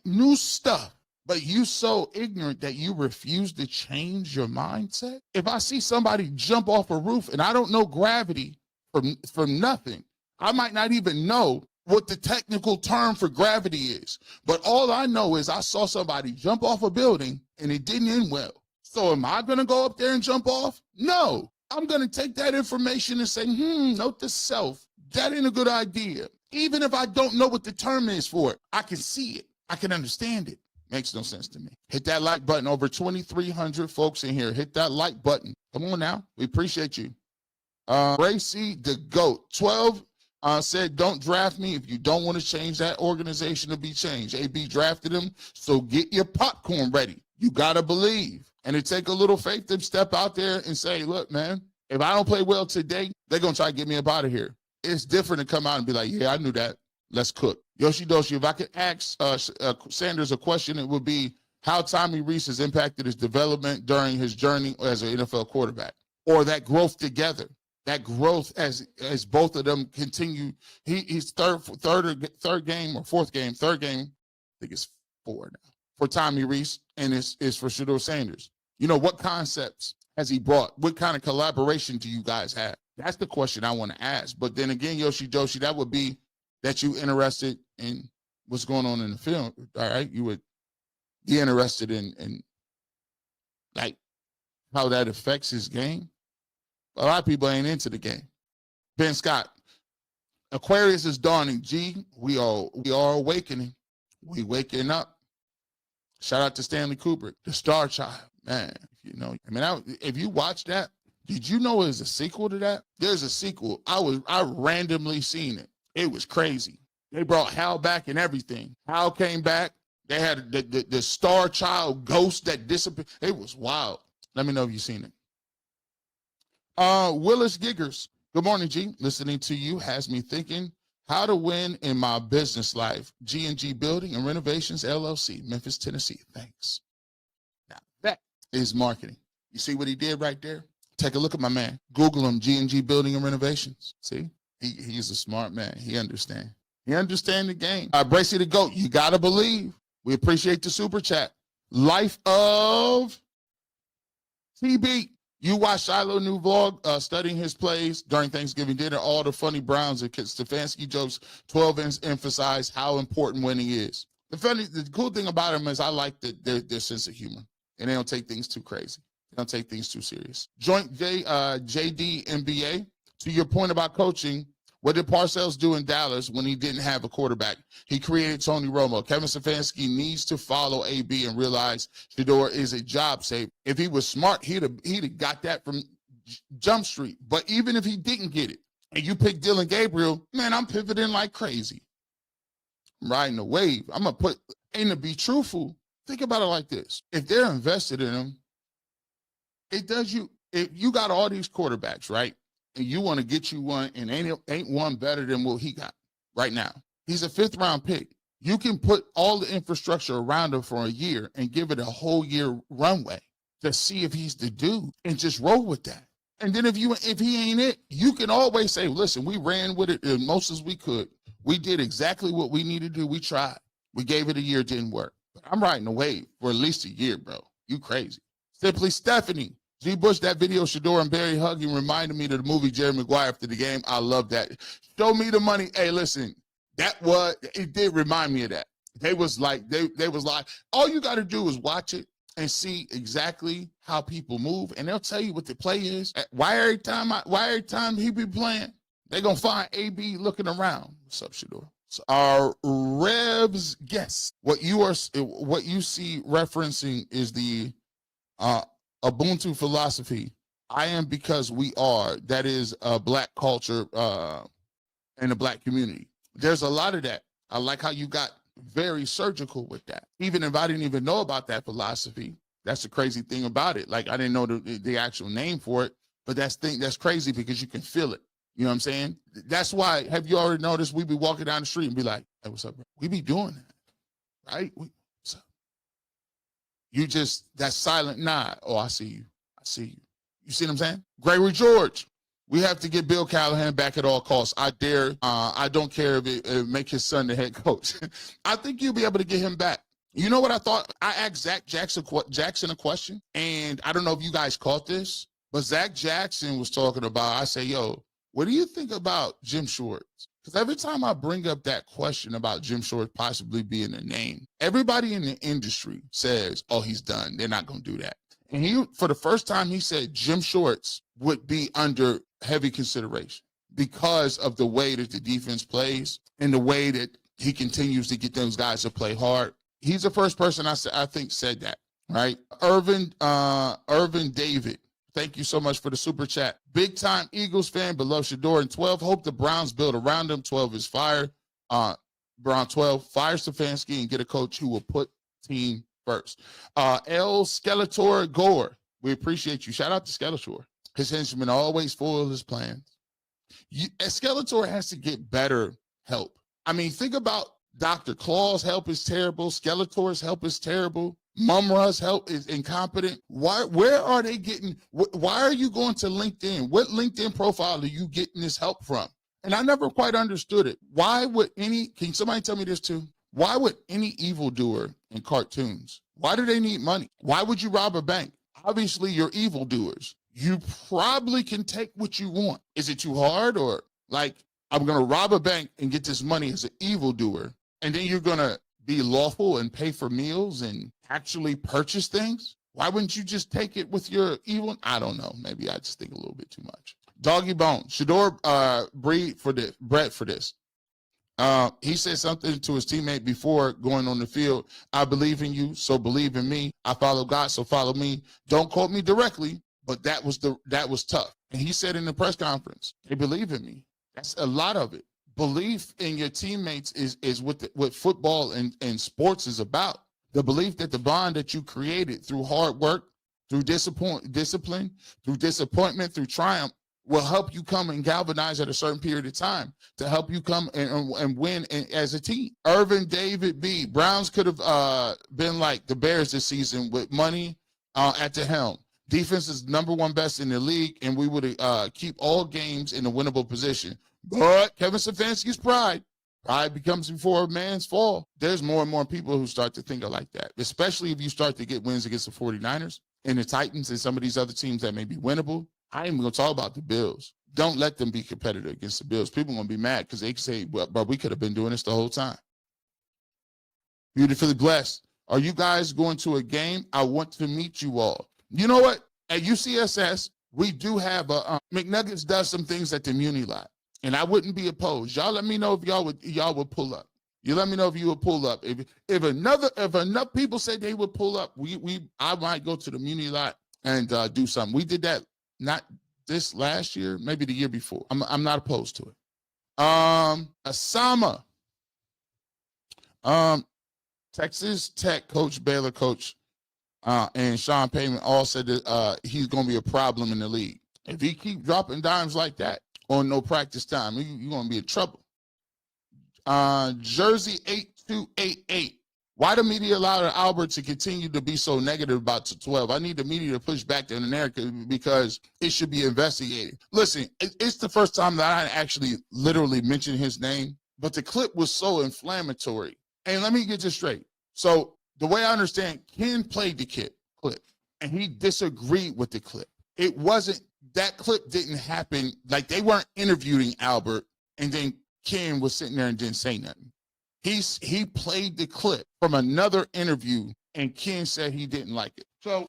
new stuff, but you so ignorant that you refuse to change your mindset? If I see somebody jump off a roof and I don't know gravity from nothing, I might not even know what the technical term for gravity is. But all I know is I saw somebody jump off a building and it didn't end well. So am I going to go up there and jump off? No. I'm going to take that information and say, note to self, that ain't a good idea. Even if I don't know what the term is for it, I can see it. I can understand it. Makes no sense to me. Hit that like button. Over 2,300 folks in here. Hit that like button. Come on now. We appreciate you. Gracie the GOAT. 12 said, don't draft me if you don't want to change that organization to be changed. AB drafted him, so get your popcorn ready. You got to believe. And it take a little faith to step out there and say, look, man, if I don't play well today, they're going to try to get me up out of here. It's different to come out and be like, yeah, I knew that. Let's cook. Yoshi Doshi, if I could ask Sanders a question, it would be how Tommy Rees has impacted his development during his journey as an NFL quarterback, or that growth together. That growth as both of them continue. He's third game or fourth game, third game. I think it's 4 now for Tommy Rees, and is for Shedeur Sanders. You know, what concepts has he brought? What kind of collaboration do you guys have? That's the question I want to ask. But then again, Yoshi Doshi, that would be that you interested in what's going on in the film. All right, you would be interested in like how that affects his game. A lot of people ain't into the game. Ben Scott, Aquarius is dawning. G, we are awakening. We waking up. Shout out to Stanley Kubrick, the Star Child. Man, you know, I mean, if you watch that, did you know there's a sequel to that? There's a sequel. I randomly seen it. It was crazy. They brought Hal back and everything. Hal came back. They had the star child ghost that disappeared. It was wild. Let me know if you've seen it. Willis Giggers. Good morning, G. Listening to you has me thinking how to win in my business life. G&G Building and Renovations, LLC, Memphis, Tennessee. Thanks. Now, that is marketing. You see what he did right there? Take a look at my man. Google him, G&G Building and Renovations. See? He's a smart man. He understands. He understands the game. Bracy the GOAT, you got to believe. We appreciate the super chat. Life of TB. You watch Shiloh new vlog studying his plays during Thanksgiving dinner. All the funny Browns and Stefanski jokes. 12 emphasize how important winning is. The cool thing about him is I like their sense of humor, and they don't take things too crazy. They don't take things too serious. Joint JD MBA. To your point about coaching, what did Parcells do in Dallas when he didn't have a quarterback? He created Tony Romo. Kevin Stefanski needs to follow AB and realize Shedeur is a job saver. If he was smart, he'd have got that from Jump Street. But even if he didn't get it, and you pick Dylan Gabriel, man, I'm pivoting like crazy. I'm riding a wave. I'm going to put, and to be truthful, think about it like this. If they're invested in him, it does you, if you got all these quarterbacks, right? And you want to get you one, and ain't one better than what he got right now. He's a 5th-round pick. You can put all the infrastructure around him for a year and give it a whole year runway to see if he's the dude and just roll with that. And then if he ain't it, you can always say, listen, we ran with it as most as we could. We did exactly what we needed to do. We tried. We gave it a year, it didn't work. But I'm riding a wave for at least a year, bro. You crazy. Simply Stephanie. G. Bush, that video, Shedeur and Barry hugging, reminded me of the movie Jerry Maguire after the game. I love that. Show me the money. Hey, listen, it did remind me of that. They was like, all you got to do is watch it and see exactly how people move, and they'll tell you what the play is. Why every time he be playing, they're going to find AB looking around. What's up, Shedeur? So our Revs guess what you see referencing is the Ubuntu philosophy. I am because we are. That is a Black culture in the Black community. There's a lot of that. I like how you got very surgical with that. Even if I didn't even know about that philosophy, that's the crazy thing about it. Like I didn't know the actual name for it, but that's crazy because you can feel it. You know what I'm saying? That's why, have you already noticed we be walking down the street and be like, hey, what's up, bro? We be doing that, right? What's up? You just, that silent nod. Oh, I see you. I see you. You see what I'm saying? Gregory George, we have to get Bill Callahan back at all costs. I dare. I don't care if it make his son the head coach. I think you'll be able to get him back. You know what I thought? I asked Zach Jackson a question, and I don't know if you guys caught this, but Zach Jackson was talking about, I say, yo, what do you think about Jim Schwartz? Because every time I bring up that question about Jim Schwartz possibly being a name, everybody in the industry says, oh, he's done. They're not going to do that. And he, for the first time, he said Jim Schwartz would be under heavy consideration because of the way that the defense plays and the way that he continues to get those guys to play hard. He's the first person I think said that, right? Irvin David, thank you so much for the super chat. Big time Eagles fan, but love Shedeur and 12. Hope the Browns build around him. 12 is fire. Brown 12, fire Stefanski and get a coach who will put team first. L. Skeletor Gore, we appreciate you. Shout out to Skeletor. His henchmen always foil his plans. Skeletor has to get better help. I mean, think about Dr. Claw's help is terrible. Skeletor's help is terrible. Mumra's help is incompetent. Where are they getting? Why are you going to LinkedIn? What LinkedIn profile are you getting this help from? And I never quite understood it. Why would can somebody tell me this too? Why would any evildoer in cartoons, why do they need money? Why would you rob a bank? Obviously, you're evildoers. You probably can take what you want. Is it too hard? Or like, I'm going to rob a bank and get this money as an evildoer, and then you're going to be lawful and pay for meals and actually purchase things? Why wouldn't you just take it with your evil? I don't know. Maybe I just think a little bit too much. Doggy Bone. Shedeur Brett for this. He said something to his teammate before going on the field. I believe in you, so believe in me. I follow God, so follow me. Don't quote me directly, but that was tough. And he said in the press conference, they believe in me. That's a lot of it. belief in your teammates is what football and sports is about. The belief that the bond that you created through hard work, through discipline, through disappointment, through triumph, will help you come and galvanize at a certain period of time to help you come and win as a team. Irvin David B. Browns could have been like the Bears this season with money at the helm. Defense is number one best in the league, and we would keep all games in a winnable position. But Kevin Stefanski's pride becomes before a man's fall. There's more and more people who start to think like that, especially if you start to get wins against the 49ers and the Titans and some of these other teams that may be winnable. I ain't even going to talk about the Bills. Don't let them be competitive against the Bills. People are going to be mad because they say, well, but we could have been doing this the whole time. Beautifully blessed. Are you guys going to a game? I want to meet you all. You know what? At UCSS, we do have a McNuggets does some things at the Muni lot, and I wouldn't be opposed. Y'all let me know if y'all would pull up. You let me know if you would pull up. If enough people say they would pull up, I might go to the Muni lot and do something. We did that not this last year, maybe the year before. I'm not opposed to it. Asama, Texas Tech coach, Baylor coach, and Sean Payton all said that he's going to be a problem in the league. If he keep dropping dimes like that on no practice time, you're going to be in trouble. Jersey 8288. Why the media allowed Albert to continue to be so negative about 12? I need the media to push back the narrative because it should be investigated. Listen, it's the first time that I actually literally mentioned his name, but the clip was so inflammatory. And let me get this straight. So the way I understand, Ken played the clip, and he disagreed with the clip. It wasn't, that clip didn't happen, like they weren't interviewing Albert, and then Ken was sitting there and didn't say nothing. He played the clip from another interview, and Ken said he didn't like it.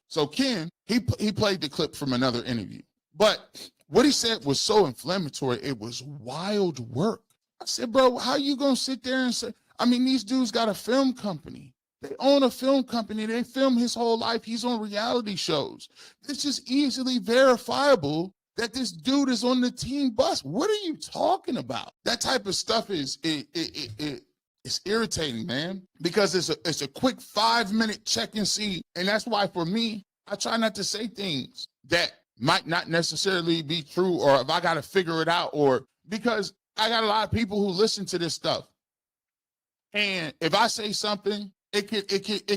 So Ken, he played the clip from another interview. But what he said was so inflammatory, it was wild work. I said, bro, how you going to sit there and say, I mean, these dudes got a film company. They own a film company. They film his whole life. He's on reality shows. This is easily verifiable that this dude is on the team bus. What are you talking about? That type of stuff is it's irritating, man, because it's a quick 5-minute check and see. And that's why for me, I try not to say things that might not necessarily be true, or if I got to figure it out, or because I got a lot of people who listen to this stuff. And if I say something, it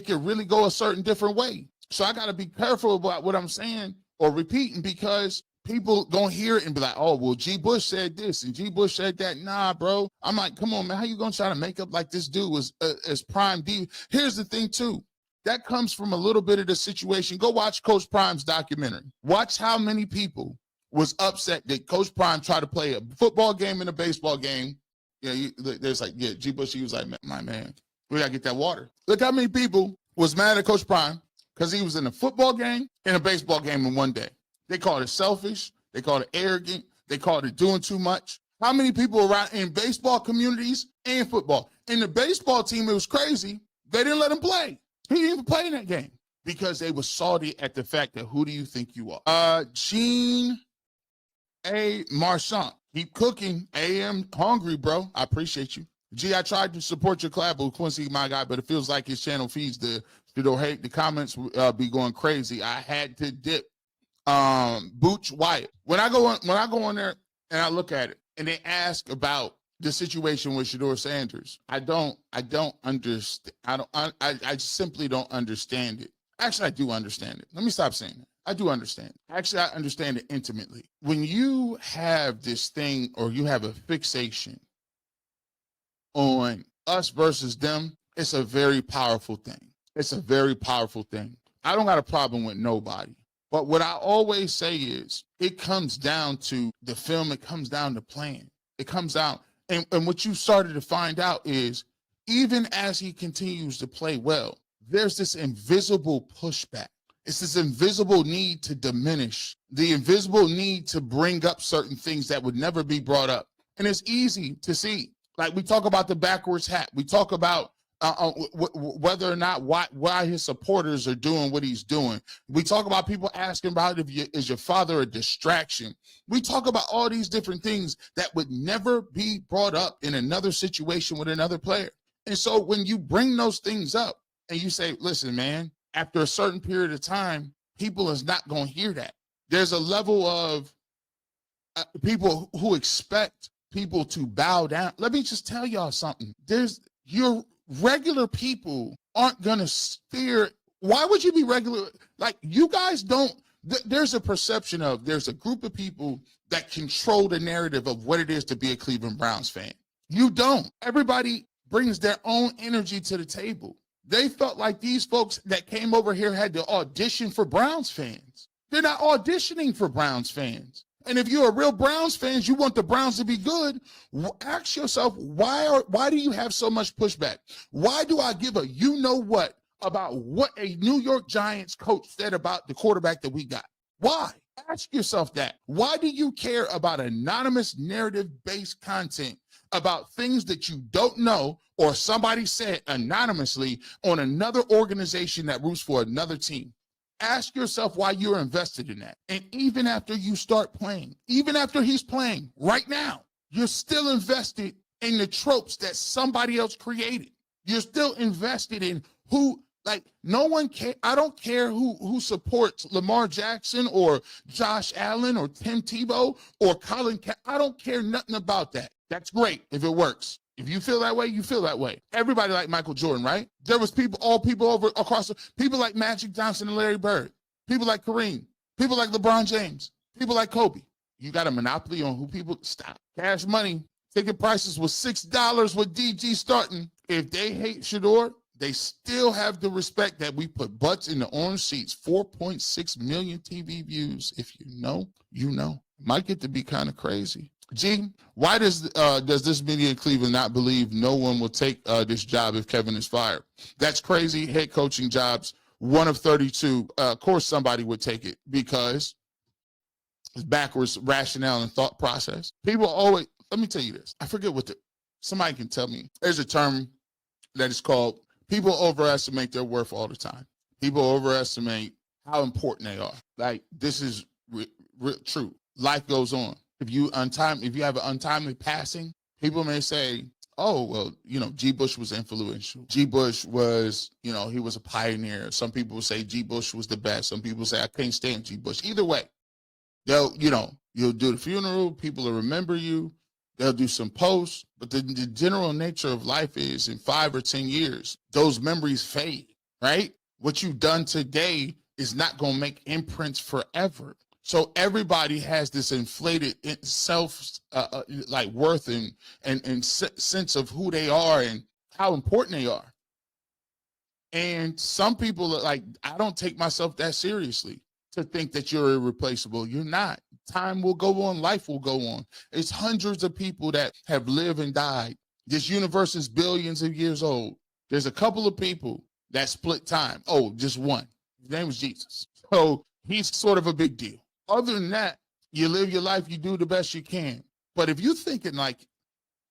could really go a certain different way. So I got to be careful about what I'm saying or repeating, because people gonna hear it and be like, oh, well, G. Bush said this and G. Bush said that. Nah, bro. I'm like, come on, man. How you gonna try to make up like this dude was as Prime D? Here's the thing, too. That comes from a little bit of the situation. Go watch Coach Prime's documentary. Watch how many people was upset that Coach Prime tried to play a football game and a baseball game. Yeah, there's like, yeah, G. Bush, he was like, my man, we gotta get that water. Look how many people was mad at Coach Prime because he was in a football game and a baseball game in one day. They called it selfish. They called it arrogant. They called it doing too much. How many people around in baseball communities and football? In the baseball team, it was crazy. They didn't let him play. He didn't even play in that game because they were salty at the fact that who do you think you are? Gene A. Marchant. Keep cooking. AM hungry, bro. I appreciate you. G, I tried to support your collab with Quincy, my guy, but it feels like his channel feeds the hate. The comments be going crazy. I had to dip. Booch Wyatt. When I go on there and I look at it and they ask about the situation with Shedeur Sanders, I don't understand. I simply don't understand it. Actually, I do understand it. Let me stop saying that. I do understand it. Actually, I understand it intimately. When you have this thing or you have a fixation on us versus them, it's a very powerful thing. It's a very powerful thing. I don't got a problem with nobody. But what I always say is it comes down to the film. It comes down to playing. It comes down. And what you started to find out is even as he continues to play well, there's this invisible pushback. It's this invisible need to diminish, the invisible need to bring up certain things that would never be brought up. And it's easy to see. Like we talk about the backwards hat. We talk about whether or not why his supporters are doing what he's doing. We talk about people asking about is your father a distraction. We talk about all these different things that would never be brought up in another situation with another player. And so when you bring those things up and you say, listen, man, after a certain period of time, people is not going to hear that. There's a level of people who expect people to bow down. Let me just tell y'all something. Your regular people aren't going to fear. Why would you be regular? Like, you guys don't. There's a perception of there's a group of people that control the narrative of what it is to be a Cleveland Browns fan. You don't. Everybody brings their own energy to the table. They felt like these folks that came over here had to audition for Browns fans. They're not auditioning for Browns fans. And if you're a real Browns fan, you want the Browns to be good, ask yourself, why do you have so much pushback? Why do I give a you-know-what about what a New York Giants coach said about the quarterback that we got? Why? Ask yourself that. Why do you care about anonymous narrative-based content about things that you don't know or somebody said anonymously on another organization that roots for another team? Ask yourself why you're invested in that. And even after you start playing, even after he's playing right now, you're still invested in the tropes that somebody else created. You're still invested in who, like, no one care. I don't care who supports Lamar Jackson or Josh Allen or Tim Tebow or Colin. I don't care nothing about that. That's great if it works. If you feel that way, you feel that way. Everybody like Michael Jordan, right? There was people over across, people like Magic Johnson and Larry Bird, people like Kareem, people like LeBron James, people like Kobe. You got a monopoly on who people stop. Cash Money, ticket prices was $6 with DG starting. If they hate Shedeur, they still have the respect that we put butts in the orange seats. 4.6 million TV views. If you know, you know. Might get to be kind of crazy. G, why does this media in Cleveland not believe no one will take this job if Kevin is fired? That's crazy. Head coaching jobs, 1 of 32. Of course, somebody would take it because it's backwards rationale and thought process. People always, let me tell you this. I forget somebody can tell me. There's a term that is called people overestimate their worth all the time. People overestimate how important they are. Like, this is true. Life goes on. If you have an untimely passing, people may say, oh, well, G. Bush was influential. G. Bush was, he was a pioneer. Some people say G. Bush was the best. Some people say I can't stand G. Bush. Either way, you'll do the funeral. People will remember you. They'll do some posts. But the general nature of life is in 5 or 10 years, those memories fade, right? What you've done today is not going to make imprints forever. So everybody has this inflated self, worth and sense of who they are and how important they are. And some people are like, I don't take myself that seriously to think that you're irreplaceable. You're not. Time will go on. Life will go on. It's hundreds of people that have lived and died. This universe is billions of years old. There's a couple of people that split time. Oh, just one. His name was Jesus. So he's sort of a big deal. Other than that, you live your life, you do the best you can. But if you're thinking like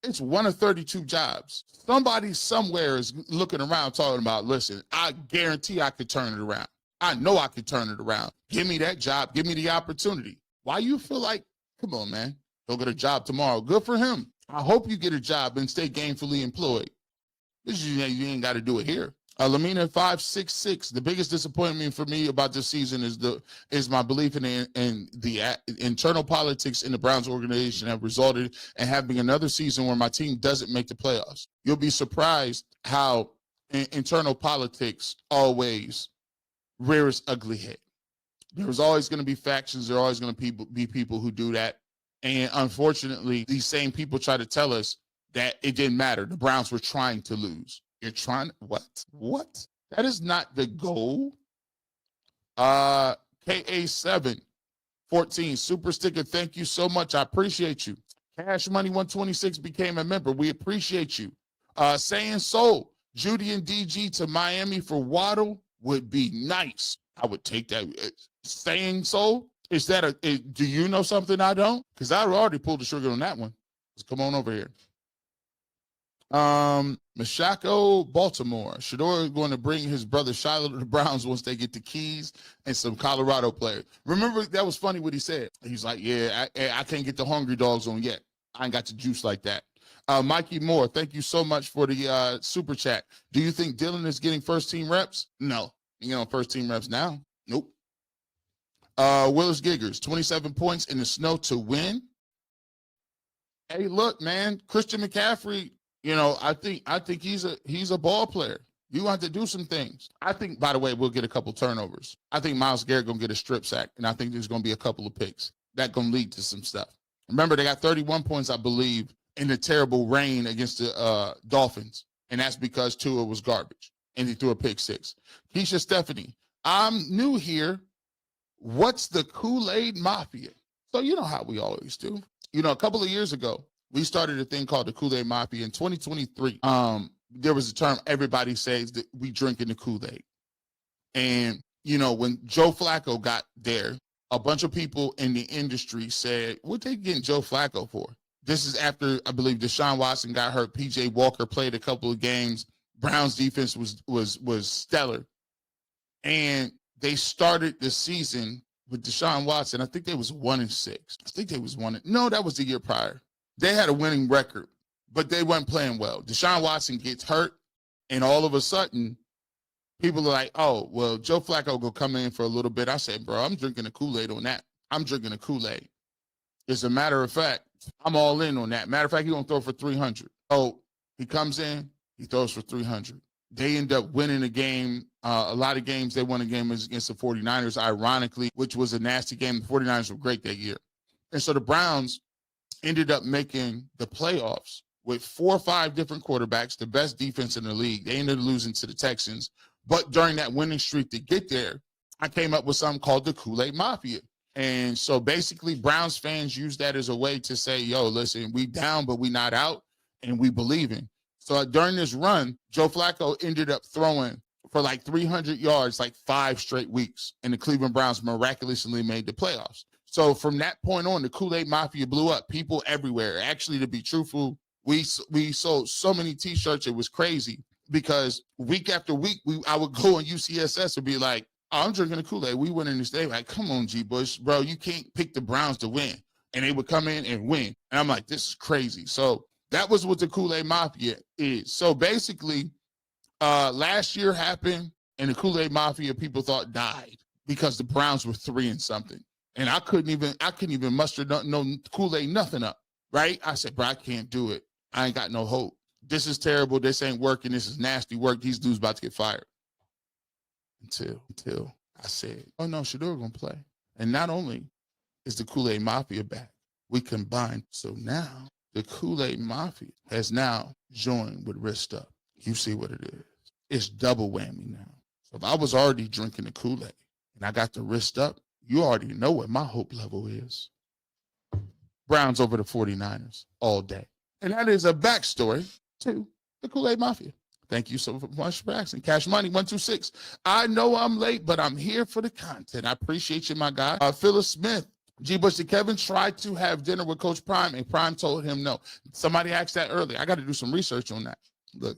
it's 1 of 32 jobs, somebody somewhere is looking around talking about, listen, I guarantee I could turn it around. I know I could turn it around. Give me that job. Give me the opportunity. Why you feel like, come on, man, he'll get a job tomorrow. Good for him. I hope you get a job and stay gainfully employed. You ain't got to do it here. Lamina 566. The biggest disappointment for me about this season is my belief in the internal politics in the Browns organization have resulted in having another season where my team doesn't make the playoffs. You'll be surprised how internal politics always rears ugly head. There's always going to be factions. There are always going to be people who do that. And unfortunately, these same people try to tell us that it didn't matter. The Browns were trying to lose. You're trying, what? That is not the goal. KA7 14 super sticker. Thank you so much. I appreciate you. Cash Money 126 became a member. We appreciate you. Saying so. Judy and DG to Miami for Waddle would be nice. I would take that. Saying so. Is that do you know something I don't? Because I already pulled the trigger on that one. Just come on over here. Mashako, Baltimore. Shedeur is going to bring his brother Shiloh to the Browns once they get the keys, and some Colorado players. Remember, that was funny what he said. He's like, yeah, I can't get the hungry dogs on yet. I ain't got the juice like that. Mikey Moore, thank you so much for the super chat. Do you think Dylan is getting first-team reps? No. You know, first-team reps now? Nope. Willis Giggers, 27 points in the snow to win. Hey, look, man, Christian McCaffrey, you know, I think he's a ball player. You have to do some things. I think, by the way, we'll get a couple turnovers. I think Myles Garrett going to get a strip sack, and I think there's going to be a couple of picks. That's going to lead to some stuff. Remember, they got 31 points, I believe, in the terrible rain against the Dolphins, and that's because Tua was garbage, and he threw a pick six. Keisha Stephanie, I'm new here. What's the Kool-Aid Mafia? So you know how we always do. You know, a couple of years ago, we started a thing called the Kool-Aid Mafia. In 2023, there was a term everybody says that we drinking the Kool-Aid. And, you know, when Joe Flacco got there, a bunch of people in the industry said, what they getting Joe Flacco for? This is after, I believe, Deshaun Watson got hurt. P.J. Walker played a couple of games. Browns defense was stellar. And they started the season with Deshaun Watson. I think they was 1-6. I think they was no, that was the year prior. They had a winning record, but they weren't playing well. Deshaun Watson gets hurt, and all of a sudden, people are like, oh, well, Joe Flacco will come in for a little bit. I said, bro, I'm drinking the Kool-Aid on that. I'm drinking the Kool-Aid. As a matter of fact, I'm all in on that. Matter of fact, he's going to throw for 300. Oh, he comes in, he throws for 300. They end up winning a game. A lot of games, they won a game against the 49ers, ironically, which was a nasty game. The 49ers were great that year. And so the Browns ended up making the playoffs with 4 or 5 different quarterbacks, the best defense in the league. They ended up losing to the Texans. But during that winning streak to get there, I came up with something called the Kool-Aid Mafia. And so basically, Browns fans use that as a way to say, yo, listen, we down, but we not out, and we believe in. So during this run, Joe Flacco ended up throwing for like 300 yards, like 5 straight weeks, and the Cleveland Browns miraculously made the playoffs. So from that point on, the Kool-Aid Mafia blew up. People everywhere. Actually, to be truthful, we sold so many T-shirts, it was crazy, because week after week, I would go on UCSS and be like, oh, I'm drinking the Kool-Aid. We win in this day. Like, come on, G. Bush, bro, you can't pick the Browns to win. And they would come in and win. And I'm like, this is crazy. So that was what the Kool-Aid Mafia is. So basically, last year happened, and the Kool-Aid Mafia people thought died because the Browns were 3-something. And I couldn't even muster no Kool-Aid, nothing up, right? I said, bro, I can't do it. I ain't got no hope. This is terrible. This ain't working. This is nasty work. These dudes about to get fired. Until I said, oh, no, Shedeur going to play. And not only is the Kool-Aid Mafia back, we combined. So now the Kool-Aid Mafia has now joined with Wrist Up. You see what it is. It's double whammy now. So if I was already drinking the Kool-Aid and I got the Wrist Up, you already know what my hope level is. Browns over the 49ers all day. And that is a backstory to the Kool-Aid Mafia. Thank you so much for asking. Cash Money 126. I know I'm late, but I'm here for the content. I appreciate you, my guy. Phyllis Smith. G. Bush, did Kevin try to have dinner with Coach Prime, and Prime told him no? Somebody asked that earlier. I got to do some research on that. Look,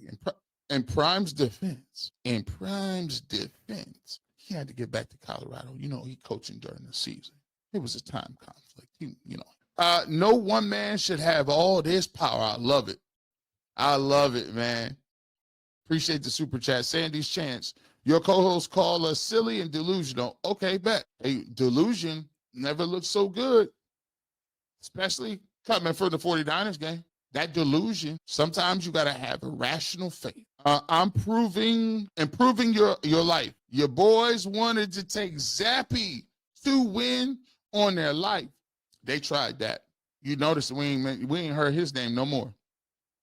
in Prime's defense, he had to get back to Colorado. You know, he coaching during the season. It was a time conflict. No one man should have all this power. I love it. I love it, man. Appreciate the super chat. Sandy's Chance. Your co-hosts call us silly and delusional. Okay, bet. Hey, delusion never looks so good, especially coming from the 49ers game. That delusion, sometimes you got to have a rational faith. I'm improving your life. Your boys wanted to take Zappy to win on their life. They tried that. You notice we ain't heard his name no more.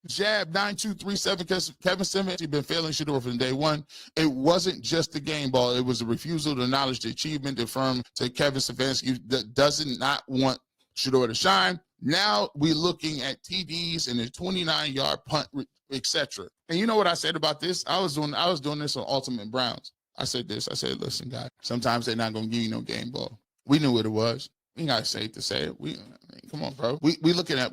Jab 9237, Kevin Simmons, he's been failing Shedeur from day one. It wasn't just the game ball. It was a refusal to acknowledge the achievement, affirm to Kevin Stefanski that does not want Shedeur to shine. Now we're looking at TDs and a 29-yard punt, etc. And you know what I said about this? I was doing this on Ultimate Browns. I said this. I said, listen, guys, sometimes they're not going to give you no game ball. We knew what it was. We got to say it to say it. Come on, bro. We ain't looking at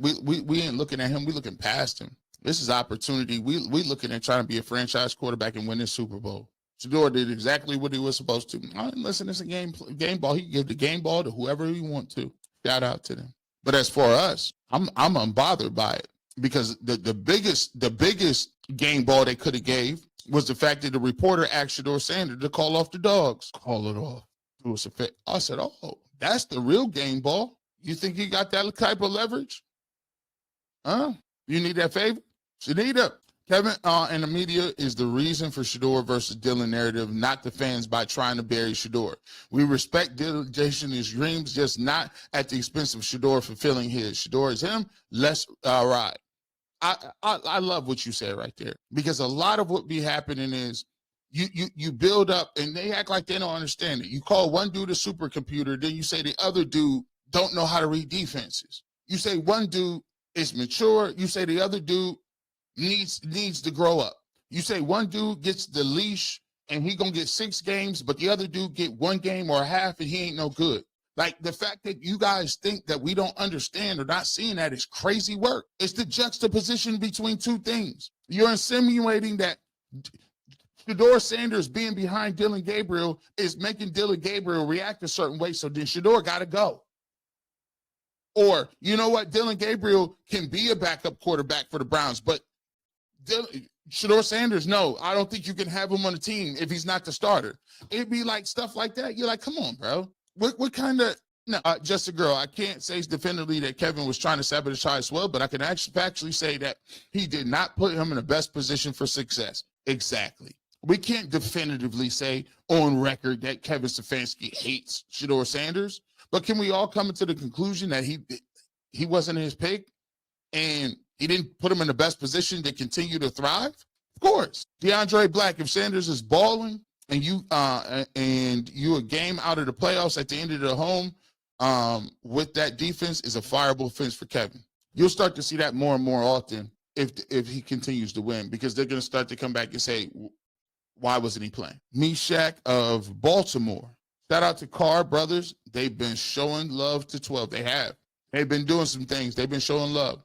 him. We looking past him. This is opportunity. We looking at trying to be a franchise quarterback and win this Super Bowl. Shedeur did exactly what he was supposed to. Listen, it's a game ball. He can give the game ball to whoever he want to. Shout out to them. But as for us, I'm unbothered by it because the biggest game ball they could have gave was the fact that the reporter asked Shedeur Sanders to call off the dogs. Call it off. It was a fit. I said, oh, that's the real game ball. You think he got that type of leverage? Huh? You need that favor? Shanita. Kevin and the media is the reason for Shedeur versus Dylan narrative, not the fans by trying to bury Shedeur. We respect Dylan, Jason, his dreams, just not at the expense of Shedeur fulfilling his. Shedeur is him. Let's ride. I love what you said right there, because a lot of what be happening is you build up and they act like they don't understand it. You call one dude a supercomputer, then you say the other dude don't know how to read defenses. You say one dude is mature, you say the other dude needs to grow up. You say one dude gets the leash and he gonna get 6 games, but the other dude get 1 game or a half and he ain't no good. Like, the fact that you guys think that we don't understand or not seeing that is crazy work. It's the juxtaposition between two things. You're insinuating that Shedeur Sanders being behind Dylan Gabriel is making Dylan Gabriel react a certain way, so then Shedeur got to go. Or, you know what, Dylan Gabriel can be a backup quarterback for the Browns, but Shedeur Sanders, no, I don't think you can have him on the team if he's not the starter. It'd be like stuff like that. You're like, come on, bro. What kind of, no, just a girl. I can't say definitively that Kevin was trying to sabotage well, but I can actually say that he did not put him in the best position for success. Exactly. We can't definitively say on record that Kevin Stefanski hates Shedeur Sanders, but can we all come to the conclusion that he wasn't his pick and he didn't put him in the best position to continue to thrive? Of course. DeAndre Black, if Sanders is balling and you a game out of the playoffs at the end of the home with that defense, is a fireable offense for Kevin. You'll start to see that more and more often if he continues to win, because they're going to start to come back and say, why wasn't he playing? Meshach of Baltimore. Shout out to Carr brothers. They've been showing love to 12. They have. They've been doing some things. They've been showing love.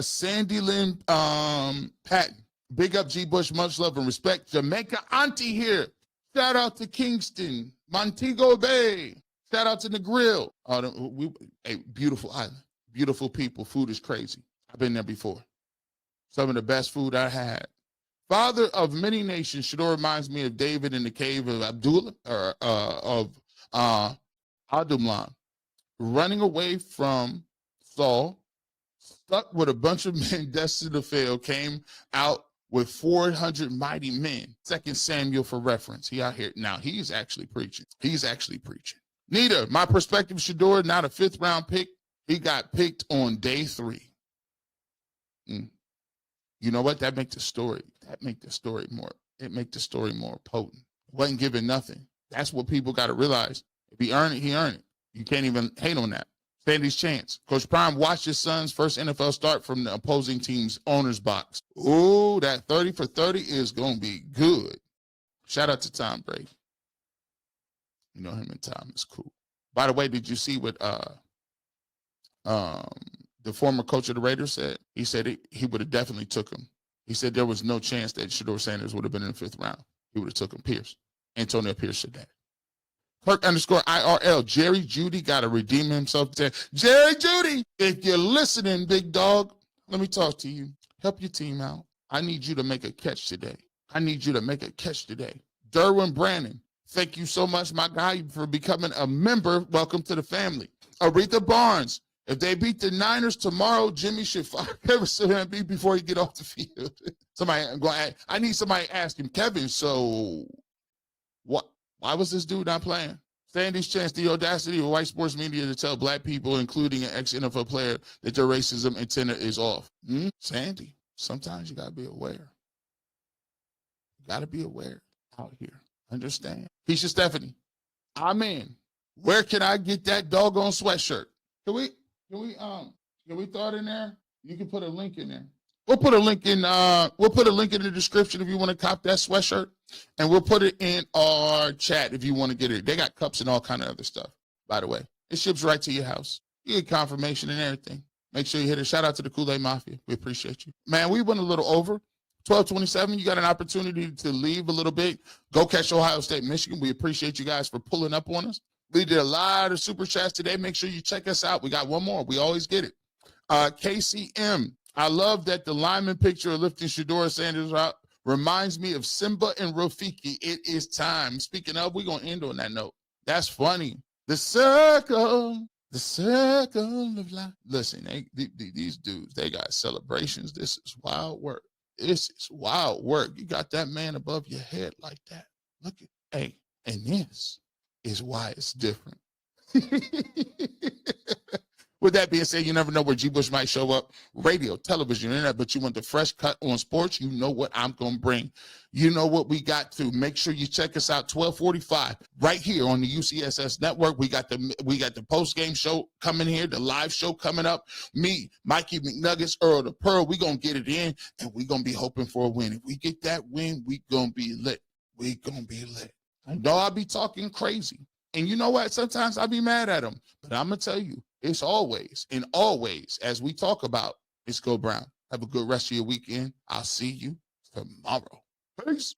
Sandy Lynn Patton. Big up G. Bush. Much love and respect. Jamaica Auntie here. Shout out to Kingston. Montego Bay. Shout out to the Grill. A beautiful island. Beautiful people. Food is crazy. I've been there before. Some of the best food I had. Father of many nations. Shedeur reminds me of David in the cave of Adullam, running away from Saul, stuck with a bunch of men destined to fail, came out with 400 mighty men. 2 Samuel for reference. He out here now. He's actually preaching. Nita, my perspective, Shedeur, not a 5th round pick. He got picked on day 3. You know what? That make the story more potent. Wasn't given nothing. That's what people got to realize. If he earned it, he earned it. You can't even hate on that. Sandy's chance. Coach Prime watched his son's first NFL start from the opposing team's owner's box. Ooh, that 30 for 30 is going to be good. Shout out to Tom Brady. You know, him and Tom is cool. By the way, did you see what the former coach of the Raiders said? He said he would have definitely took him. He said there was no chance that Shedeur Sanders would have been in the 5th round. He would have took him. Antonio Pierce said that. Kirk_IRL. Jerry Judy got to redeem himself. Jerry Judy, if you're listening, big dog, let me talk to you. Help your team out. I need you to make a catch today. Derwin Brandon, thank you so much, my guy, for becoming a member. Welcome to the family. Aretha Barnes, if they beat the Niners tomorrow, Jimmy should fire Kevin Stefanski before he get off the field. I need somebody to ask him, Kevin, so what? Why was this dude not playing? Sandy's chance, the audacity of white sports media to tell black people, including an ex-NFL player, that their racism antenna is off. Sandy, sometimes you got to be aware. Out here. Understand? Keisha Stephanie, amen. Where can I get that doggone sweatshirt? Can we throw it in there? You can put a link in there. We'll put a link in the description if you want to cop that sweatshirt. And we'll put it in our chat if you want to get it. They got cups and all kind of other stuff, by the way. It ships right to your house. You get confirmation and everything. Make sure you hit a shout out to the Kool-Aid Mafia. We appreciate you. Man, we went a little over. 12:27, you got an opportunity to leave a little bit. Go catch Ohio State, Michigan. We appreciate you guys for pulling up on us. We did a lot of super chats today. Make sure you check us out. We got one more. We always get it. KCM, I love that the lineman picture of lifting Shedeur Sanders out reminds me of Simba and Rafiki. It is time. Speaking of, we're going to end on that note. That's funny. The circle of life. Listen, these dudes, they got celebrations. This is wild work. This is wild work. You got that man above your head like that. Look at, hey, and this is why it's different. With that being said, you never know where G. Bush might show up. Radio, television, internet, but you want the fresh cut on sports, you know what I'm going to bring. You know what we got to. Make sure you check us out 12:45 right here on the UCSS network. We got the post-game show coming here, the live show coming up. Me, Mikey McNuggets, Earl the Pearl, we going to get it in, and we going to be hoping for a win. If we get that win, we going to be lit. We going to be lit. I know I'll be talking crazy. And you know what? Sometimes I'll be mad at them. But I'm going to tell you, it's always, and always, as we talk about, it's Go Brown. Have a good rest of your weekend. I'll see you tomorrow. Peace.